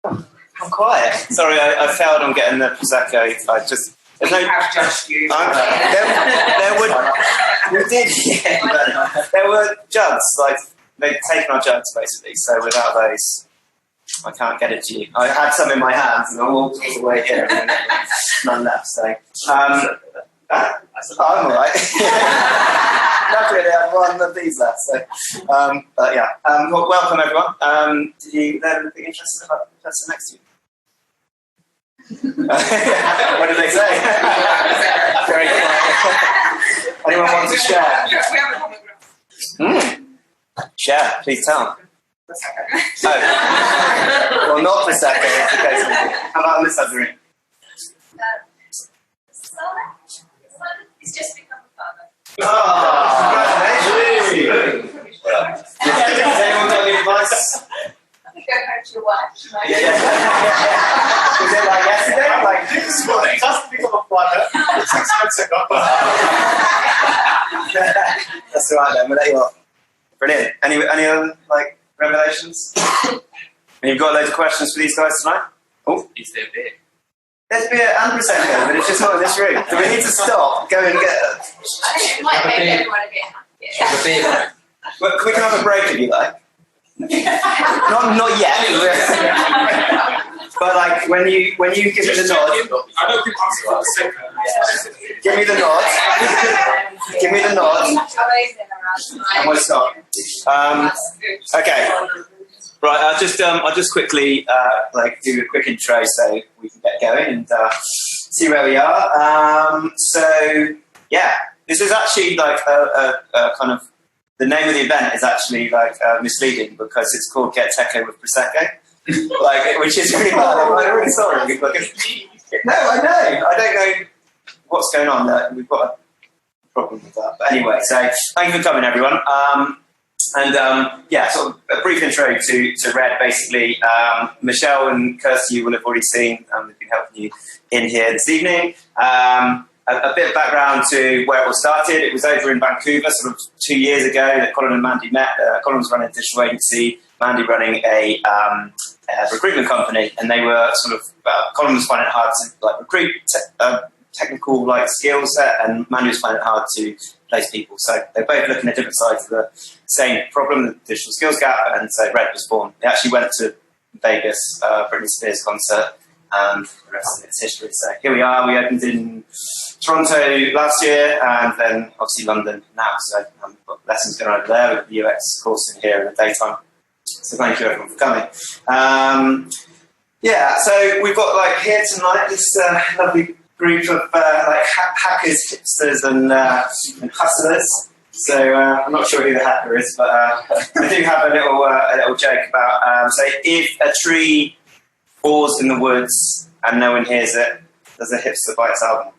I'm quiet. Sorry, I failed on getting the Prosecco. There's no. I've judged you. We did, yeah. There were jugs, like they'd taken our jugs basically. So without those, I can't get it to you. I had some in my hands, and I walked all the way here, and then none left. So, I'm all right. Luckily, I had one of these left. So, but yeah, well, welcome everyone. Did you learn anything interesting about the person next to you? What did they say? Very quiet. Anyone want to share? Share, please tell. Oh. Well, not Prosecco, it's the case. How about on this other room? He's just become a father. Oh, congratulations! Has anyone got any advice? I think go home to your wife. Yeah. Was it like yesterday? Like this morning? Just become a father. 6 months ago. That's all right then, we'll let you off. Brilliant. Any other like revelations? And you've got loads of questions for these guys tonight? Oh, Is there beer? there's beer and Prosecco, but it's just not in this room. Do we need to stop, go and get it? I think it might make everyone a bit happier. Well, we can have a break if you like. not yet. But like when you give me the nod. I know people ask about the second. Give me the nod. Give me the nod. And we'll start. Okay. Right. I'll just quickly do a quick intro so we can get going and see where we are. So yeah, this is actually like a kind of the name of the event is actually like misleading because it's called Get Techo with Prosecco, which is really bad. I'm really sorry. No, I know. I don't know what's going on there. We've got a problem with that. But anyway, so thank you for coming, everyone. Yeah, sort of a brief intro to Red. Basically, Michelle and Kirsty you will have already seen. They've been helping you in here this evening. A bit of background to where it all started. It was over in Vancouver sort of 2 years ago that Colin and Mandy met. Colin was running a digital agency, Mandy running a recruitment company, and they were sort of, Colin was finding it hard to like recruit technical like skill set, and Mandy was finding it hard to place people. So they're both looking at different sides of the same problem, the digital skills gap, and so Red was born. They actually went to Vegas, Britney Spears concert, and the rest of it's history. So here we are. We opened in Toronto last year, and then obviously London now. So we've got lessons going on over there with the UX course in here in the daytime. So thank you everyone for coming. Yeah, so we've got like here tonight this lovely group of like hackers, hipsters, and hustlers. So I'm not sure who the hacker is, but I do have a little joke about. So if a tree falls in the woods and no one hears it, does a hipster buy its album?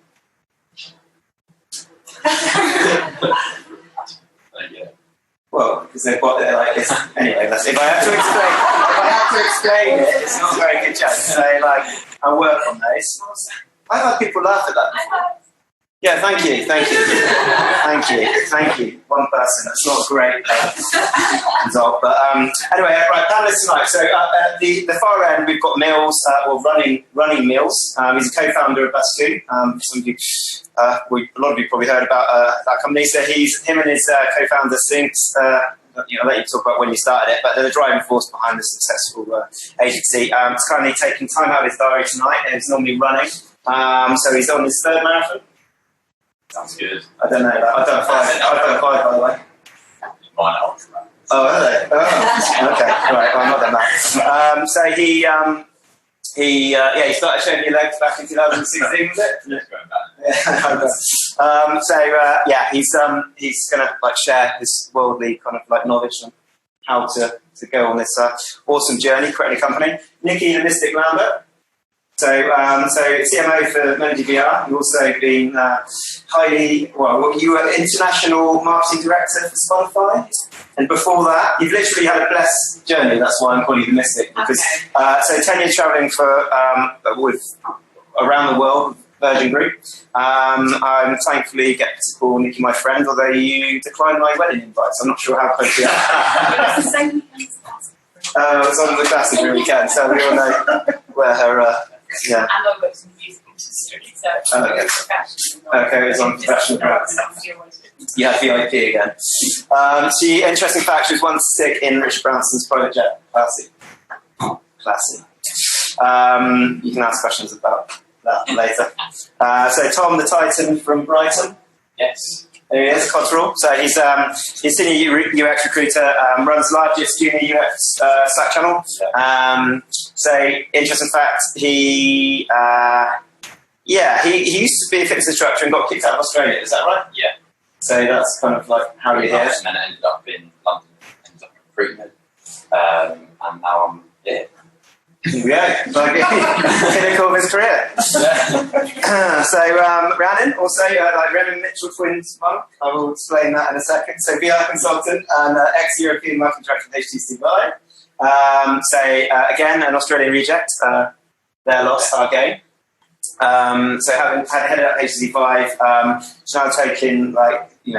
Well, because they're like this. Anyway, if I have to explain it, it's not a very good joke. So like, I work on those. I've had people laugh at that before. Yeah, thank you. One person, that's not a great result. But anyway, right, panelists tonight. So at the far end, we've got Mills, running Mills. He's a co-founder of UsTwo. Some of you, a lot of you probably heard about that company. So him and his co-founder Sphinx. I'll let you talk about when you started it, but they're the driving force behind the successful agency. He's currently taking time out of his diary tonight. He's normally running. So he's on his third marathon. Sounds good. I don't know that. I've done 5, by the way. Mine are ultra. Oh, are they? Oh, okay. Right. Well, I'm not done that. So he started showing your legs back in 2016, was it? Yeah. He's going to like share his worldly kind of like knowledge on how to go on this awesome journey, creating a company. Nikki the Mystic Lambert. So CMO for MendyVR. You've also been you were international marketing director for Spotify, and before that, you've literally had a blessed journey. That's why I'm calling you the Mystic, because so 10 years travelling with around the world, Virgin Group. I'm thankfully get to call Nikki my friend, although you declined my wedding invite. So I'm not sure how close you are. It's on the class every weekend, so we all know where her, yeah. And I worked in the music industry, so it's professional. Okay, it's on professional grounds. You had VIP again. Interesting fact, she was once sick in Richard Branson's private jet. Classy. You can ask questions about that later. So Tom the Titan from Brighton. Yes. There he is, Cotterell. So he's senior UX recruiter, runs largest junior UX Slack channel. So interesting fact, he used to be a fitness instructor and got kicked out of Australia. Is that right? Yeah. So that's kind of like how you're here. And then I ended up in London, ended up in recruitment, and now I'm here. Yeah, pinnacle of his career. Rhiannon, also like Rhiannon Mitchell twins mum. I will explain that in a second. So VR consultant and ex-European marketing director at HTC Live. Again, an Australian reject. Their loss, our game. So having headed up HTC Vive, she's now taking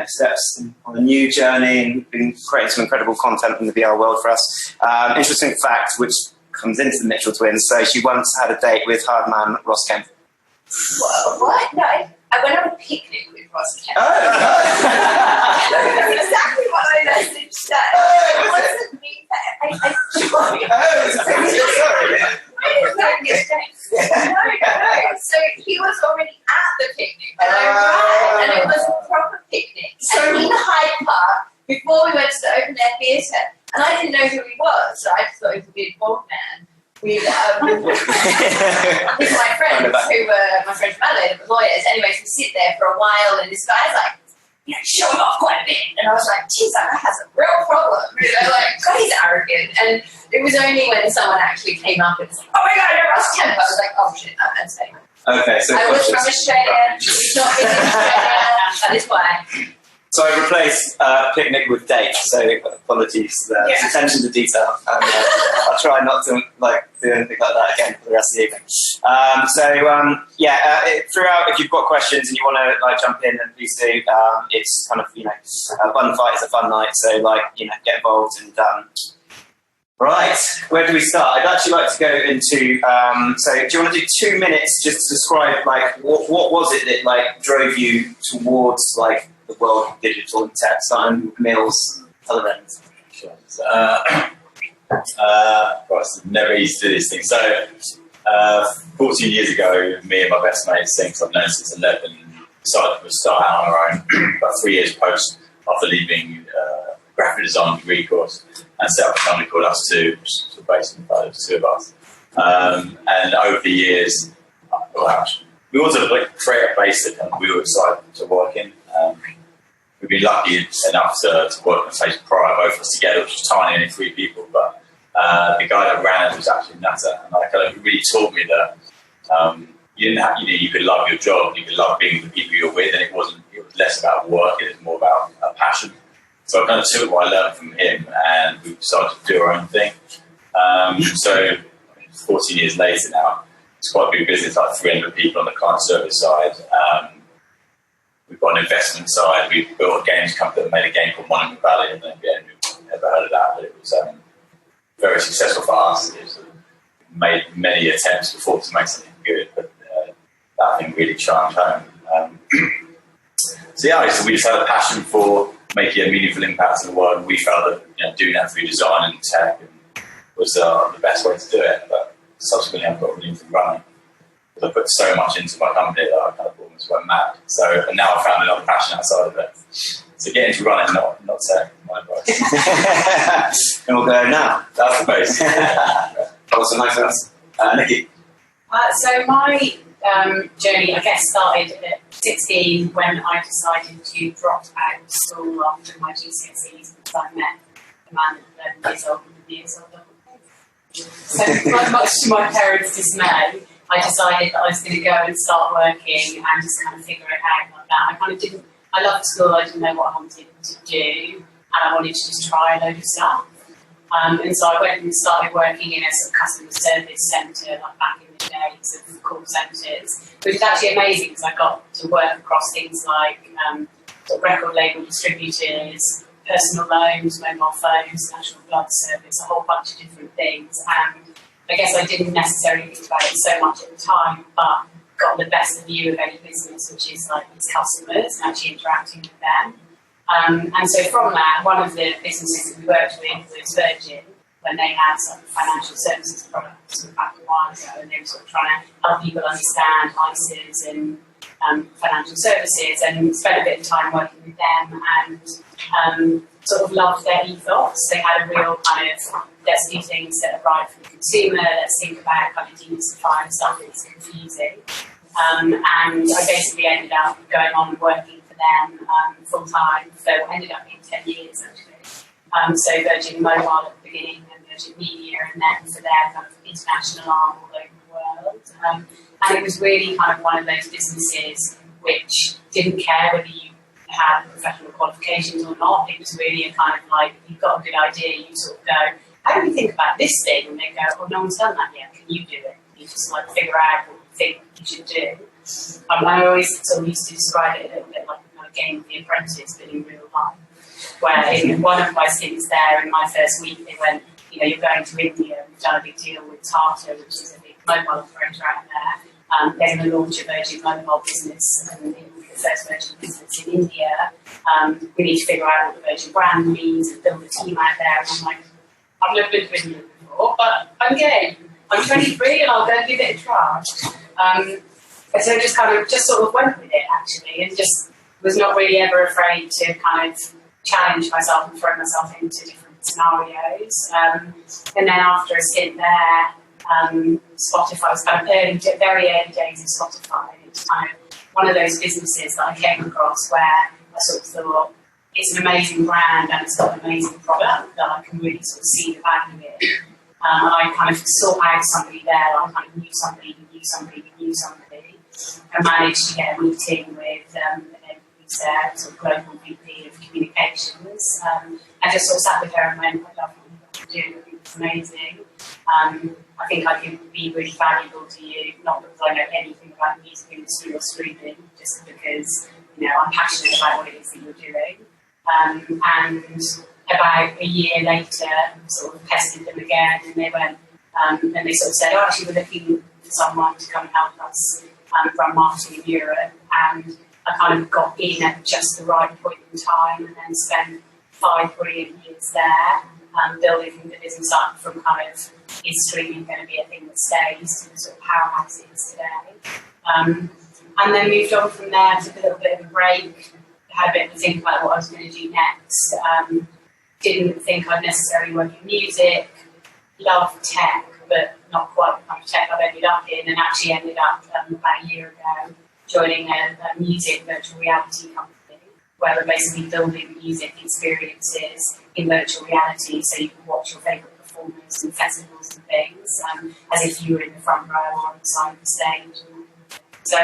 steps on a new journey and been creating some incredible content in the VR world for us. Interesting fact, which comes into the Mitchell twins. So she once had a date with hard man Ross Kemp. What? No, I went on a picnic with Ross Kemp. Oh, That's exactly what I messaged said. It wasn't me. I No. So he was already at the picnic, and I ran, and it was a proper picnic. And in Hyde Park, before we went to the open air theatre, and I didn't know who he was, so I just thought he was a big bald man with my friends who were my friends from Adelaide, the lawyers. Anyway, so we sit there for a while, and this guy's like, showing off quite a bit. And I was like, geez, that guy has a real problem. God, he's arrogant. And it was only when someone actually came up and was like, oh my God, you're Ross Kemp. I was like, oh shit, no, that's fake. Okay, so I was from Australia. He's not been in Australia. That is why. So I replaced picnic with date. So apologies for the attention to detail. And, I'll try not to do anything like that again for the rest of the evening. Throughout, if you've got questions and you want to jump in, then please do. It's kind of a fun fight is a fun night. So get involved and. Right, where do we start? I'd actually like to go into. So do you want to do 2 minutes just to describe what was it that drove you towards the world of digital and tech, starting Mills and other ends? Sure. It's never easy to do this thing. So, 14 years ago, me and my best mate, since I've known since 11, decided to start out on our own. About 3 years post after leaving graphic design degree course, and set up a company called UsTwo, which is based in the two of us. And over the years, we wanted to create a base that we were excited to work in. We've been lucky enough to work on a place prior, both of us together, which was tiny, only 3 people, but the guy that ran it was actually nutter, and it really taught me that you didn't have, you could love your job, you could love being with the people you're with, and it was less about work, it was more about a passion. So I kind of took what I learned from him, and we decided to do our own thing. So 14 years later now, it's quite a big business, 300 people on the client service side. We've got an investment side. We built a games company that made a game called Monument Valley, and then we've never heard of that, but it was very successful for us. It made many attempts before to make something good, but that thing really chimed home. So we just had a passion for making a meaningful impact in the world, and we felt that doing that through design and tech was the best way to do it. But subsequently, I've got really into running. I put so much into my company that I kind of almost went mad. And now I found another passion outside of it. So get into running, not tech, my advice. And we'll go now. That's the base. That was a nice answer. Nikki. So my journey, I guess, started at 16 when I decided to drop out of school after my GCSEs because I met a man 11 years older than me. So much to my parents' dismay, I decided that I was going to go and start working and just kind of figure it out like that. I loved school, I didn't know what I wanted to do, and I wanted to just try a load of stuff. And so I went and started working in a sort of customer service centre, back in the days of call centres, which was actually amazing because I got to work across things like sort of record label distributors, personal loans, mobile phones, national blood service, a whole bunch of different things. And I guess I didn't necessarily think about it so much at the time, but got the best view of any business, which is like its customers and actually interacting with them. And so from that, one of the businesses that we worked with was Virgin, when they had some financial services products back a while ago, and they were sort of trying to help people understand ISAs and financial services, and spent a bit of time working with them and sort of loved their ethos. They had a real kind of, let's do things that are right for the consumer, let's think about kind of demystifying stuff that's confusing. And I basically ended up going on and working for them full time, so ended up being 10 years actually. So Virgin Mobile at the beginning, and Virgin Media, and then for their kind of international arm all over the world. And it was really kind of one of those businesses which didn't care whether you had professional qualifications or not. It was really a kind of like, you've got a good idea, you sort of go, how do we think about this thing? And they go, oh, no one's done that yet, can you do it? You just like figure out what you think you should do. I always sort of used to describe it a bit like a kind of game of The Apprentice, but in real life, where in one of my stints there in my first week, they went, you know, you're going to India, we've done a big deal with Tata, which is a big mobile operator out there. They're going to launch a Virgin Mobile business, the first Virgin business in India. We need to figure out what the Virgin brand means and build a team out there. And I'm like, I've never been to India before, but I'm game. I'm 23 and I'll go and give it a try. And so just sort of went with it actually, and just was not really ever afraid to kind of challenge myself and throw myself into different scenarios. And then after a stint there, Spotify was kind of very early days of Spotify. It was kind of one of those businesses that I came across where I sort of thought, it's an amazing brand and it's got an amazing product that I can really sort of see the value in. And I kind of sought out somebody there. I kind of knew somebody who knew somebody who knew somebody. I managed to get a meeting with who's their sort of global VP of communications. I just sort of sat with her and went, I love what you do. I think it's amazing. I think I can be really valuable to you, not because I know anything about the music industry or streaming, just because, you know, I'm passionate about what it is that you're doing. And about a year later, sort of pestered them again, and they went, and they sort of said, oh, actually, we're looking for someone to come and help us run marketing in Europe. And I kind of got in at just the right point in time, and then spent 5 brilliant years there, building the business up from kind of, is streaming going to be a thing that stays, to the sort of powerhouse it is today. And then moved on from there, took a little bit of a break, had a bit of a think about what I was going to do next. Didn't think I'd necessarily work in music, loved tech, but not quite the kind of tech I've ended up in, and actually ended up about a year ago joining a music virtual reality company where we're basically building music experiences in virtual reality so you can watch your favourite performers and festivals and things as if you were in the front row or on the side of the stage. So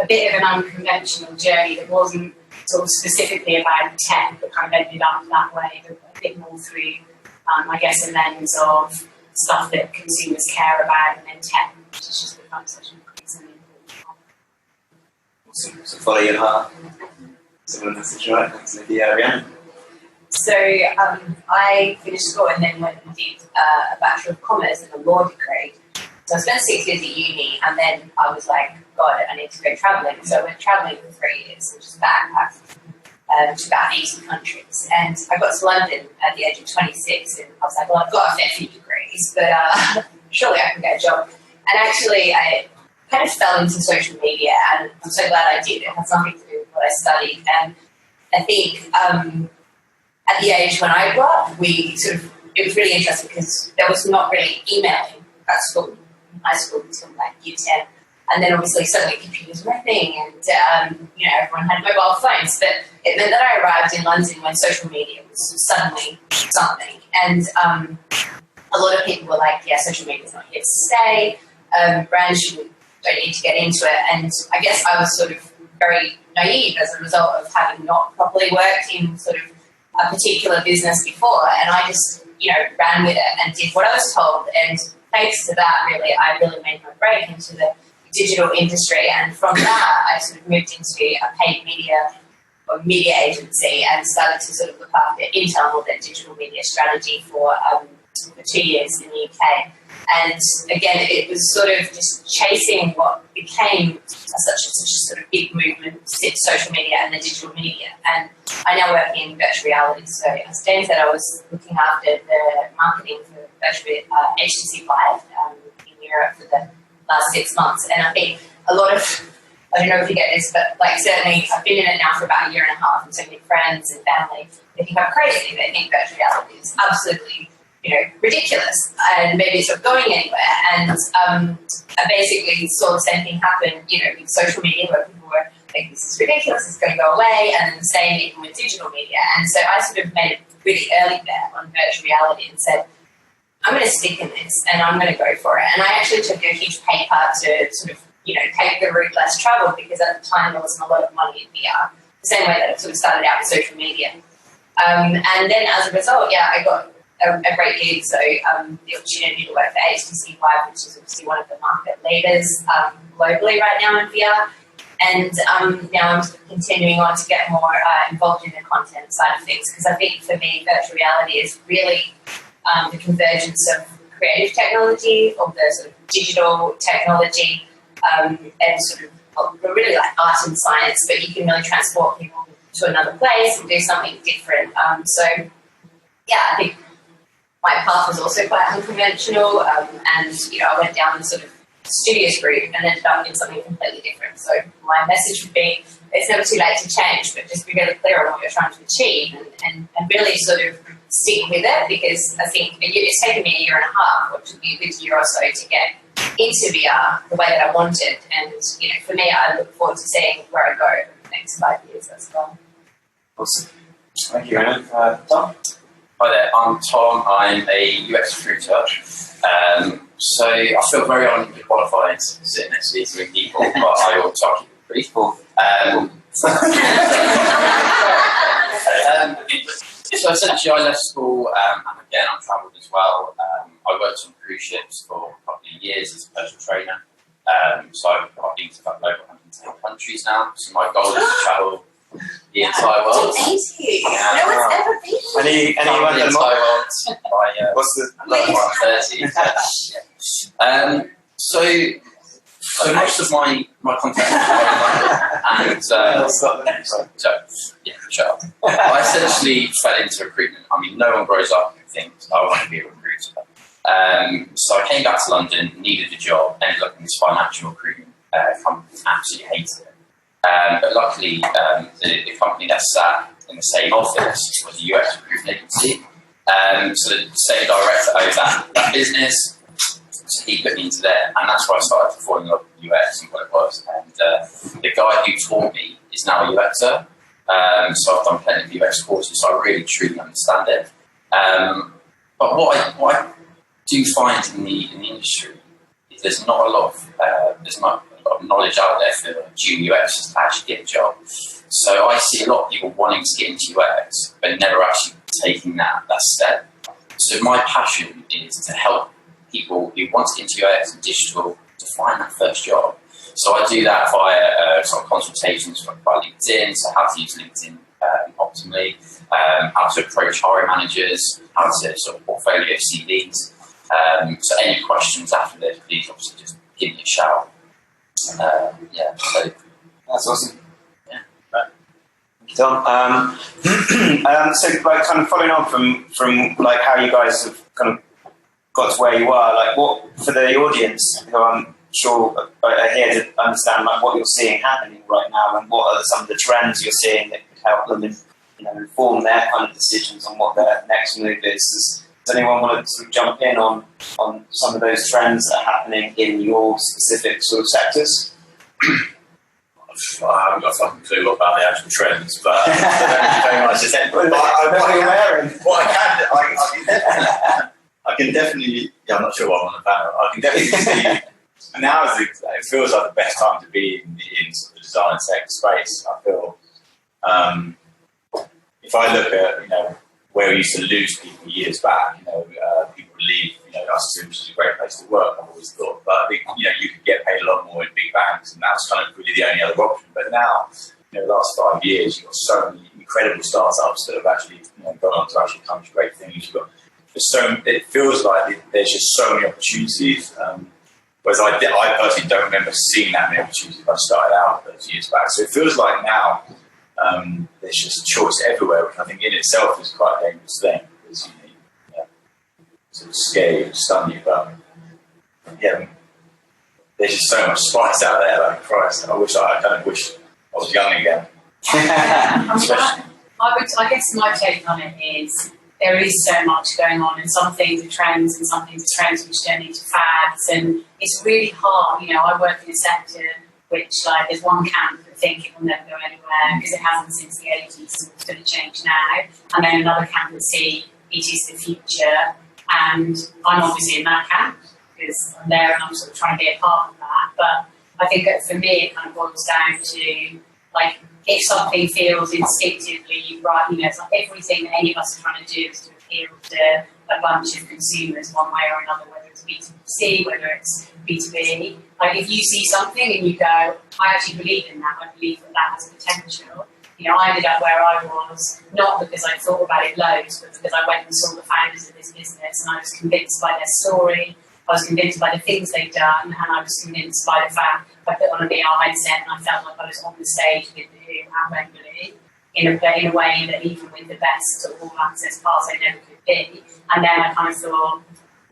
a bit of an unconventional journey that wasn't sort of specifically about tech, but kind of ended up that way, but a bit more through, I guess, a lens of stuff that consumers care about, and then tech, which has just become such an increasingly important part. So follow your heart. Someone message, right? Thanks, Lydia. Rhiannon. So I finished school and then went and did a Bachelor of Commerce and a law degree. So I spent 6 years at uni, and then I was like, God, I need to go travelling. So I went travelling for 3 years and just backpacked to about 80 countries. And I got to London at the age of 26, and I was like, well, I've got a fair few degrees, but surely I can get a job. And actually, I kind of fell into social media, and I'm so glad I did. It has nothing to do with what I studied. And I think at the age when I grew up, it was really interesting because there was not really emailing at school, in high school, until like year 10. And then obviously suddenly computers were a thing, and everyone had mobile phones. But it meant that I arrived in London when social media was suddenly something. And a lot of people were like, yeah, social media is not here to stay. Brands don't need to get into it. And I guess I was sort of very naive as a result of having not properly worked in sort of a particular business before. And I just, ran with it and did what I was told. And thanks to that, really, I really made my break into the digital industry. And from that, I sort of moved into a paid media a media agency and started to sort of look after internal and digital media strategy for 2 years in the UK. And again, it was sort of just chasing what became such a sort of big movement, social media and the digital media. And I now work in virtual reality. So as Jane said, I was looking after the marketing for virtual HTC Vive in Europe for the last 6 months. And I think a lot of, I don't know if you get this, but like certainly I've been in it now for about 1.5 years, and so many friends and family, they think I'm crazy. They think virtual reality is absolutely, ridiculous, and maybe it's not going anywhere. And I basically saw the same thing happen, with social media, where people were like, this is ridiculous, it's going to go away, and then the same even with digital media. And so I sort of made a really early bet on virtual reality and said, I'm going to stick in this, and I'm going to go for it. And I actually took a huge pay cut to sort of, take the route less traveled, because at the time there wasn't a lot of money in VR, the same way that it sort of started out with social media. And then as a result, I got a great gig. So the opportunity to work for HTC Vive, which is obviously one of the market leaders globally right now in VR. And now I'm continuing on to get more involved in the content side of things, because I think for me, virtual reality is really the convergence of creative technology, of the sort of digital technology, and sort of, well, really like art and science, but you can really transport people to another place and do something different. I think my path was also quite unconventional, and I went down the sort of studious route and ended up in something completely different. So my message would be, it's never too late to change, but just be really clear on what you're trying to achieve, and really sort of stick with it, because I think it's taken me 1.5 years, which would be a good year or so, to get into VR the way that I wanted. And for me, I look forward to seeing where I go in the next 5 years as well. Awesome. Thank you, Anna. Tom? Hi there, I'm Tom. I'm a UX recruiter. So I feel very underqualified sitting next to these three people, but I will try to keep it brief. So essentially, I left school, and again, I've travelled as well. I worked on cruise ships for a couple of years as a personal trainer. So I've been to about over 110 countries now. So my goal is to travel the entire world. That's amazing. No one's ever been. Anyone the entire world by What's the I'm 30. So most of my contact is and shut up. I essentially fell into recruitment. I mean, no one grows up and thinks, I want to be a recruiter. So I came back to London, needed a job, ended up in this financial recruitment company, absolutely hated it. But luckily, the company that sat in the same office was a UX recruitment agency. So the same director owned that business, so he put me into there, and that's where I started to fall in love with UX and what it was. And the guy who taught me is now a UXer, so I've done plenty of UX courses, so I really truly understand it. But what I do find in the industry is there's not a lot of knowledge out there for junior UXers to actually get a job. So I see a lot of people wanting to get into UX, but never actually taking that step. So my passion is to help people who want to get into UX and digital to find that first job. So I do that via sort of consultations via LinkedIn, so how to use LinkedIn optimally, how to approach hiring managers, how to sort of portfolio CVs. So any questions after this, please obviously just give me a shout. So that's awesome. Yeah, right. Tom, so like kind of following on from like how you guys have kind of got to where you are, like what for the audience who I'm sure are here to understand like what you're seeing happening right now, and what are some of the trends you're seeing that could help them inform their kind of decisions on what their next move is. Does anyone want to sort of jump in on some of those trends that are happening in your specific sort of sectors? I haven't got a fucking clue about the actual trends, but thank you very much. I can definitely. I'm not sure what I'm on about. I can definitely see now. It feels like the best time to be in sort of the design tech space. I feel if I look at where we used to lose people years back, people would leave, us which is a great place to work, I've always thought. But, you could get paid a lot more in big banks, and that's kind of really the only other option. But now, the last 5 years, you've got so many incredible startups that have actually gone on to actually come to great things. It feels like there's just so many opportunities. Whereas I personally don't remember seeing that many opportunities when I started out those years back. So it feels like now there's just choice everywhere, which I think in itself is quite a dangerous thing, because sort of scare you and stun you. But yeah, there's just so much spice out there. Like Christ, I kind of wish I was young again. I guess my take on it is there is so much going on, and some things are trends and some things are trends which turn into fads, and it's really hard. I work in a sector which, like, there's one camp that think it will never go anywhere because it hasn't since the 80s, so it's going to change now, and then another camp that see it is the future, and I'm obviously in that camp because I'm there and I'm sort of trying to be a part of that. But I think that for me it kind of boils down to, like, if something feels instinctively right, it's like everything that any of us are trying to do is to appeal to a bunch of consumers one way or another, whether it's B2C, whether it's B2B. Like, if you see something and you go, I actually believe in that, I believe that that has potential. I ended up where I was, not because I thought about it loads, but because I went and saw the founders of this business and I was convinced by their story, I was convinced by the things they'd done, and I was convinced by the fact I put on a VR headset and I felt like I was on the stage with Who at Wembley in a way that even with the best sort of all-access pass I never could be. And then I kind of thought,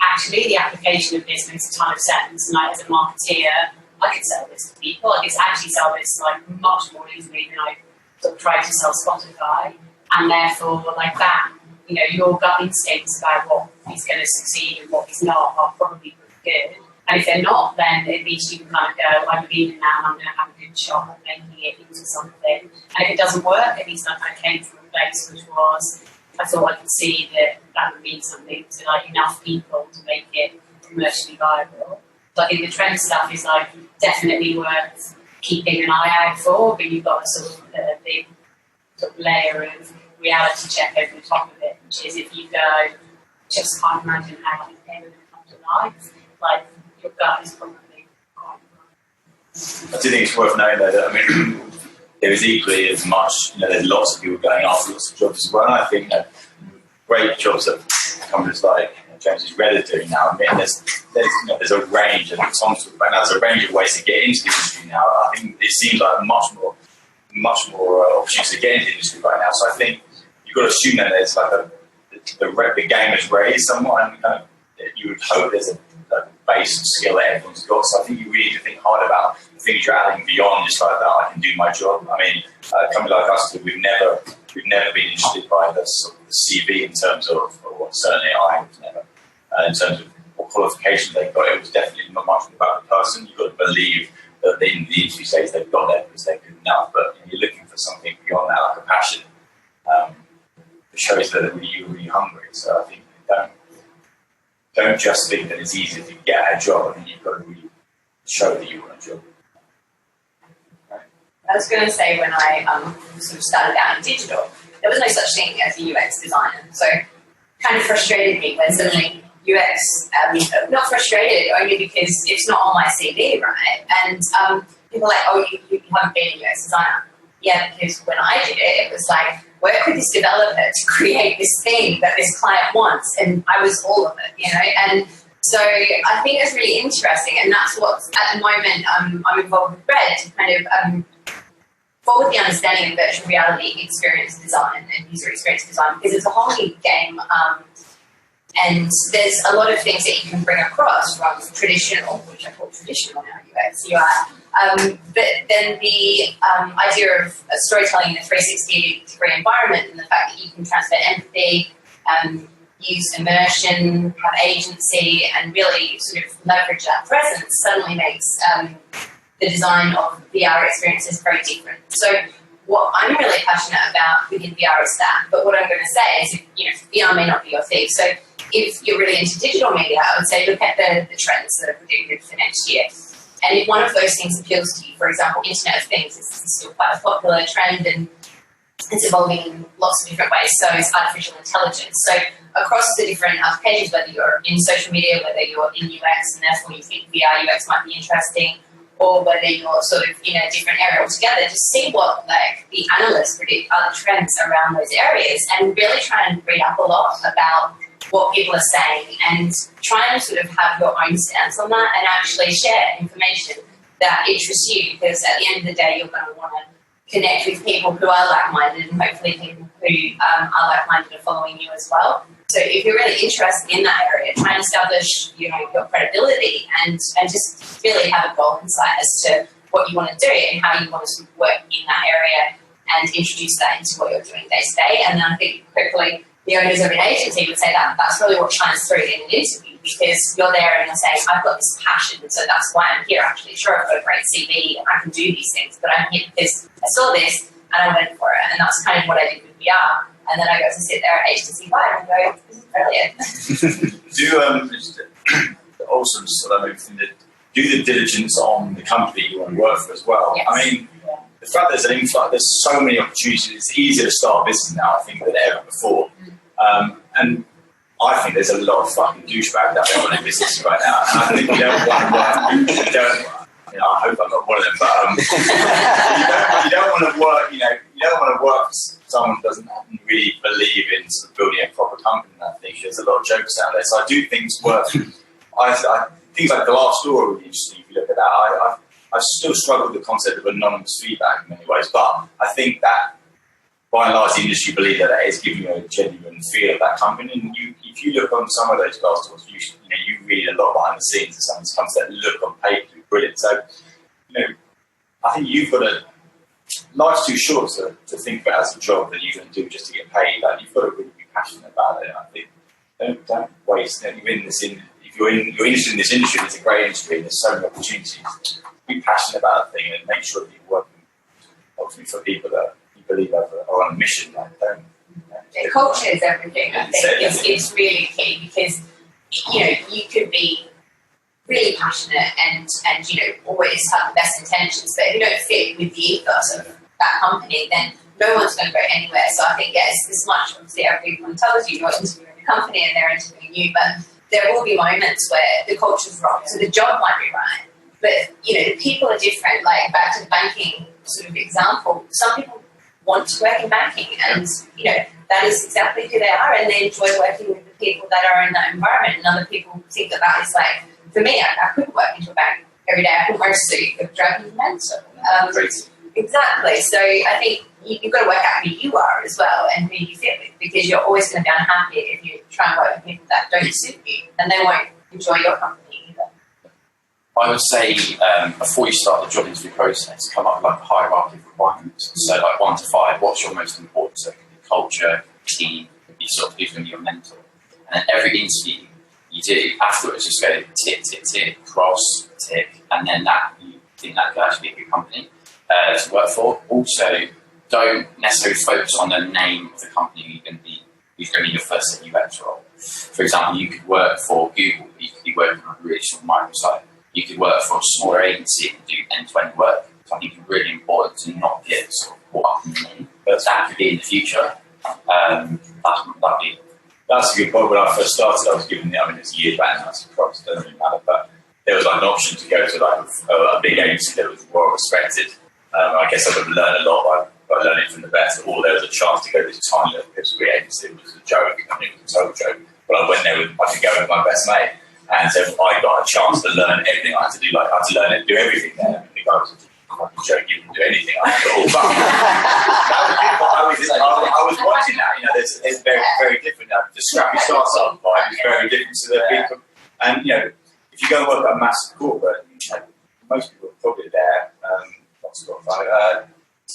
actually, the application of this makes a ton of sense. And as a marketeer, I could sell this to people. I could actually sell this much more easily than I sort of tried to sell Spotify. And therefore, like that, your gut instincts about what is going to succeed and what is not are probably pretty good. And if they're not, then at least you can kind of go, I believe in that and I'm going to have a good shot at making it into something. And if it doesn't work, at least I kind of came from a place which was, I thought I could see that would mean something to enough people to make it commercially viable. So I think the trend stuff is definitely worth keeping an eye out for, but you've got a sort of big sort of layer of reality check over the top of it, which is if you go, just can't imagine how it's ever going to come to life, your gut is probably quite right. I do think it's worth knowing though that there is equally as much, there's lots of people going after lots of jobs as well. And I think great jobs that companies like James' Red are doing now. There's a range, and Tom's talking about now, there's a range of ways to get into the industry now. I think it seems like much more opportunities to get into the industry right now. So I think you've got to assume that there's the game is raised somewhat, and kind of you would hope there's a base of skill that everyone's got. So I think you really need to think hard about the things you're adding beyond just that I can do my job. A company like UsTwo, we've never been interested by the sort of the CV in terms of, or certainly I was never, in terms of what qualifications they've got. It was definitely not much about the person. You've got to believe that in the interview stage they've got there because they're good enough, but you're looking for something beyond that, like a passion. It shows that you're really hungry. So I think don't just think that it's easy to get a job. You've got to really show that you want a job. I was going to say, when I sort of started out in digital, there was no such thing as a UX designer. So it kind of frustrated me when suddenly UX, not frustrated, only because it's not on my CV, right? And people are like, oh, you haven't been a UX designer. Yeah, because when I did it, it was like, work with this developer to create this thing that this client wants, and I was all of it, And so I think it's really interesting, and that's what at the moment I'm involved with Red to kind of forward the understanding of virtual reality experience design and user experience design, because it's a whole new game, and there's a lot of things that you can bring across from traditional, which I call traditional now, UX, UI. But then the idea of storytelling in a 360-degree environment, and the fact that you can transfer empathy, use immersion, have agency, and really sort of leverage that presence suddenly makes the design of VR experiences very different. So what I'm really passionate about within VR is that, but what I'm going to say is, if VR may not be your thing. So if you're really into digital media, I would say look at the trends that are predicted for next year. And if one of those things appeals to you, for example, Internet of Things is still quite a popular trend, and it's evolving in lots of different ways. So is artificial intelligence. So across the different applications, whether you're in social media, whether you're in UX, and therefore you think VR UX might be interesting, or whether you're sort of in a different area altogether, just see what like the analysts predict are the trends around those areas, and really try and read up a lot about what people are saying, and try and sort of have your own stance on that, and actually share information that interests you, because at the end of the day, you're going to want to connect with people who are like-minded, and hopefully people who are like-minded are following you as well. So if you're really interested in that area, try and establish, you know, your credibility, and just really have a goal in sight as to what you want to do and how you want to sort of work in that area, and introduce that into what you're doing day to day. And then I think quickly the owners of an agency would say that that's really what shines through in an interview, because you're there and you're saying, I've got this passion, and so that's why I'm here. Actually, sure, I've got a great CV and I can do these things, but I'm here because I saw this and I went for it. And that's kind of what I did with VR. And then I got to sit there at agency wide and go, this is brilliant. Also, sort of do the diligence on the company you want to work for as well. Yes. I mean, the fact there's an influx, there's so many opportunities. It's easier to start a business now, I think, than ever before. And I think there's a lot of fucking douchebags out there running businesses right now. And I think you don't want to work. I hope I'm not one of them, but you don't want to work. You don't want to work for someone who doesn't really believe in sort of building a proper company. I think there's a lot of jokes out there. So I do think it's worth. Things like Glassdoor are really interesting if you look at that. I still struggle with the concept of anonymous feedback in many ways, but I think that by and large the industry believe that is giving you a genuine feel of that company. And if you look on some of those Glassdoors, you read a lot behind the scenes of some of these companies that look on paper to be brilliant. So, I think you've got to. Life's too short to think about as a job that you're going to do just to get paid. Like, you've got to really be passionate about it. I think don't waste. You're in this if you're interested in this industry, it's a great industry. There's so many opportunities. Be passionate about a thing and make sure that you're working ultimately for people that you believe are on a mission. Like, The culture is everything. I think it's really key, because you could be really passionate and always have the best intentions, but if you don't fit with the ethos of that company, then no one's going to go anywhere. So I think it's as much, obviously everyone tells you you're interviewing a company and they're interviewing you, but there will be moments where the culture's wrong, so the job might be right, but the people are different. Like, back to the banking sort of example, some people want to work in banking, and that is exactly who they are, and they enjoy working with the people that are in that environment. And other people think that is like, for me, I couldn't work into a bank every day. I couldn't wear a suit. It would drive me mental. Exactly. So I think you've got to work out who you are as well and who you fit with, because you're always going to be unhappy if you try and work with people that don't suit you, and they won't enjoy your company either. I would say before you start the job interview process, come up with like a hierarchy of requirements. So like 1 to 5, what's your most important? So it could be culture, team, could be sort of who's going to be your mentor. And then every interview you do afterwards, just go tick, tick, tick, cross, tick, and then you think that could actually be a good company to work for. Also, don't necessarily focus on the name of the company who's going to be your first UX role. For example, you could work for Google, you could be working on a really small microsite. You could work for a smaller agency and do end-to-end work. So I think it's really important to not get sort of caught up in the name, but that could be in the future. That's a good point. When I first started, I was given it's years back now, so it doesn't really matter, but there was like an option to go to like a big agency that was well respected. I guess I would have learned a lot by learning from the best, or there was a chance to go to this tiny little pipsqueak agency, which was a joke. It was a total joke. But I went there I could go with my best mate. And so I got a chance to learn everything. I had to do learn and do everything there. And the guy was fucking joke, you can do anything. I was watching that. There's very, very different. The scrappy startup vibe is very different to the people. And if you go and work at a massive corporate, most people are probably there.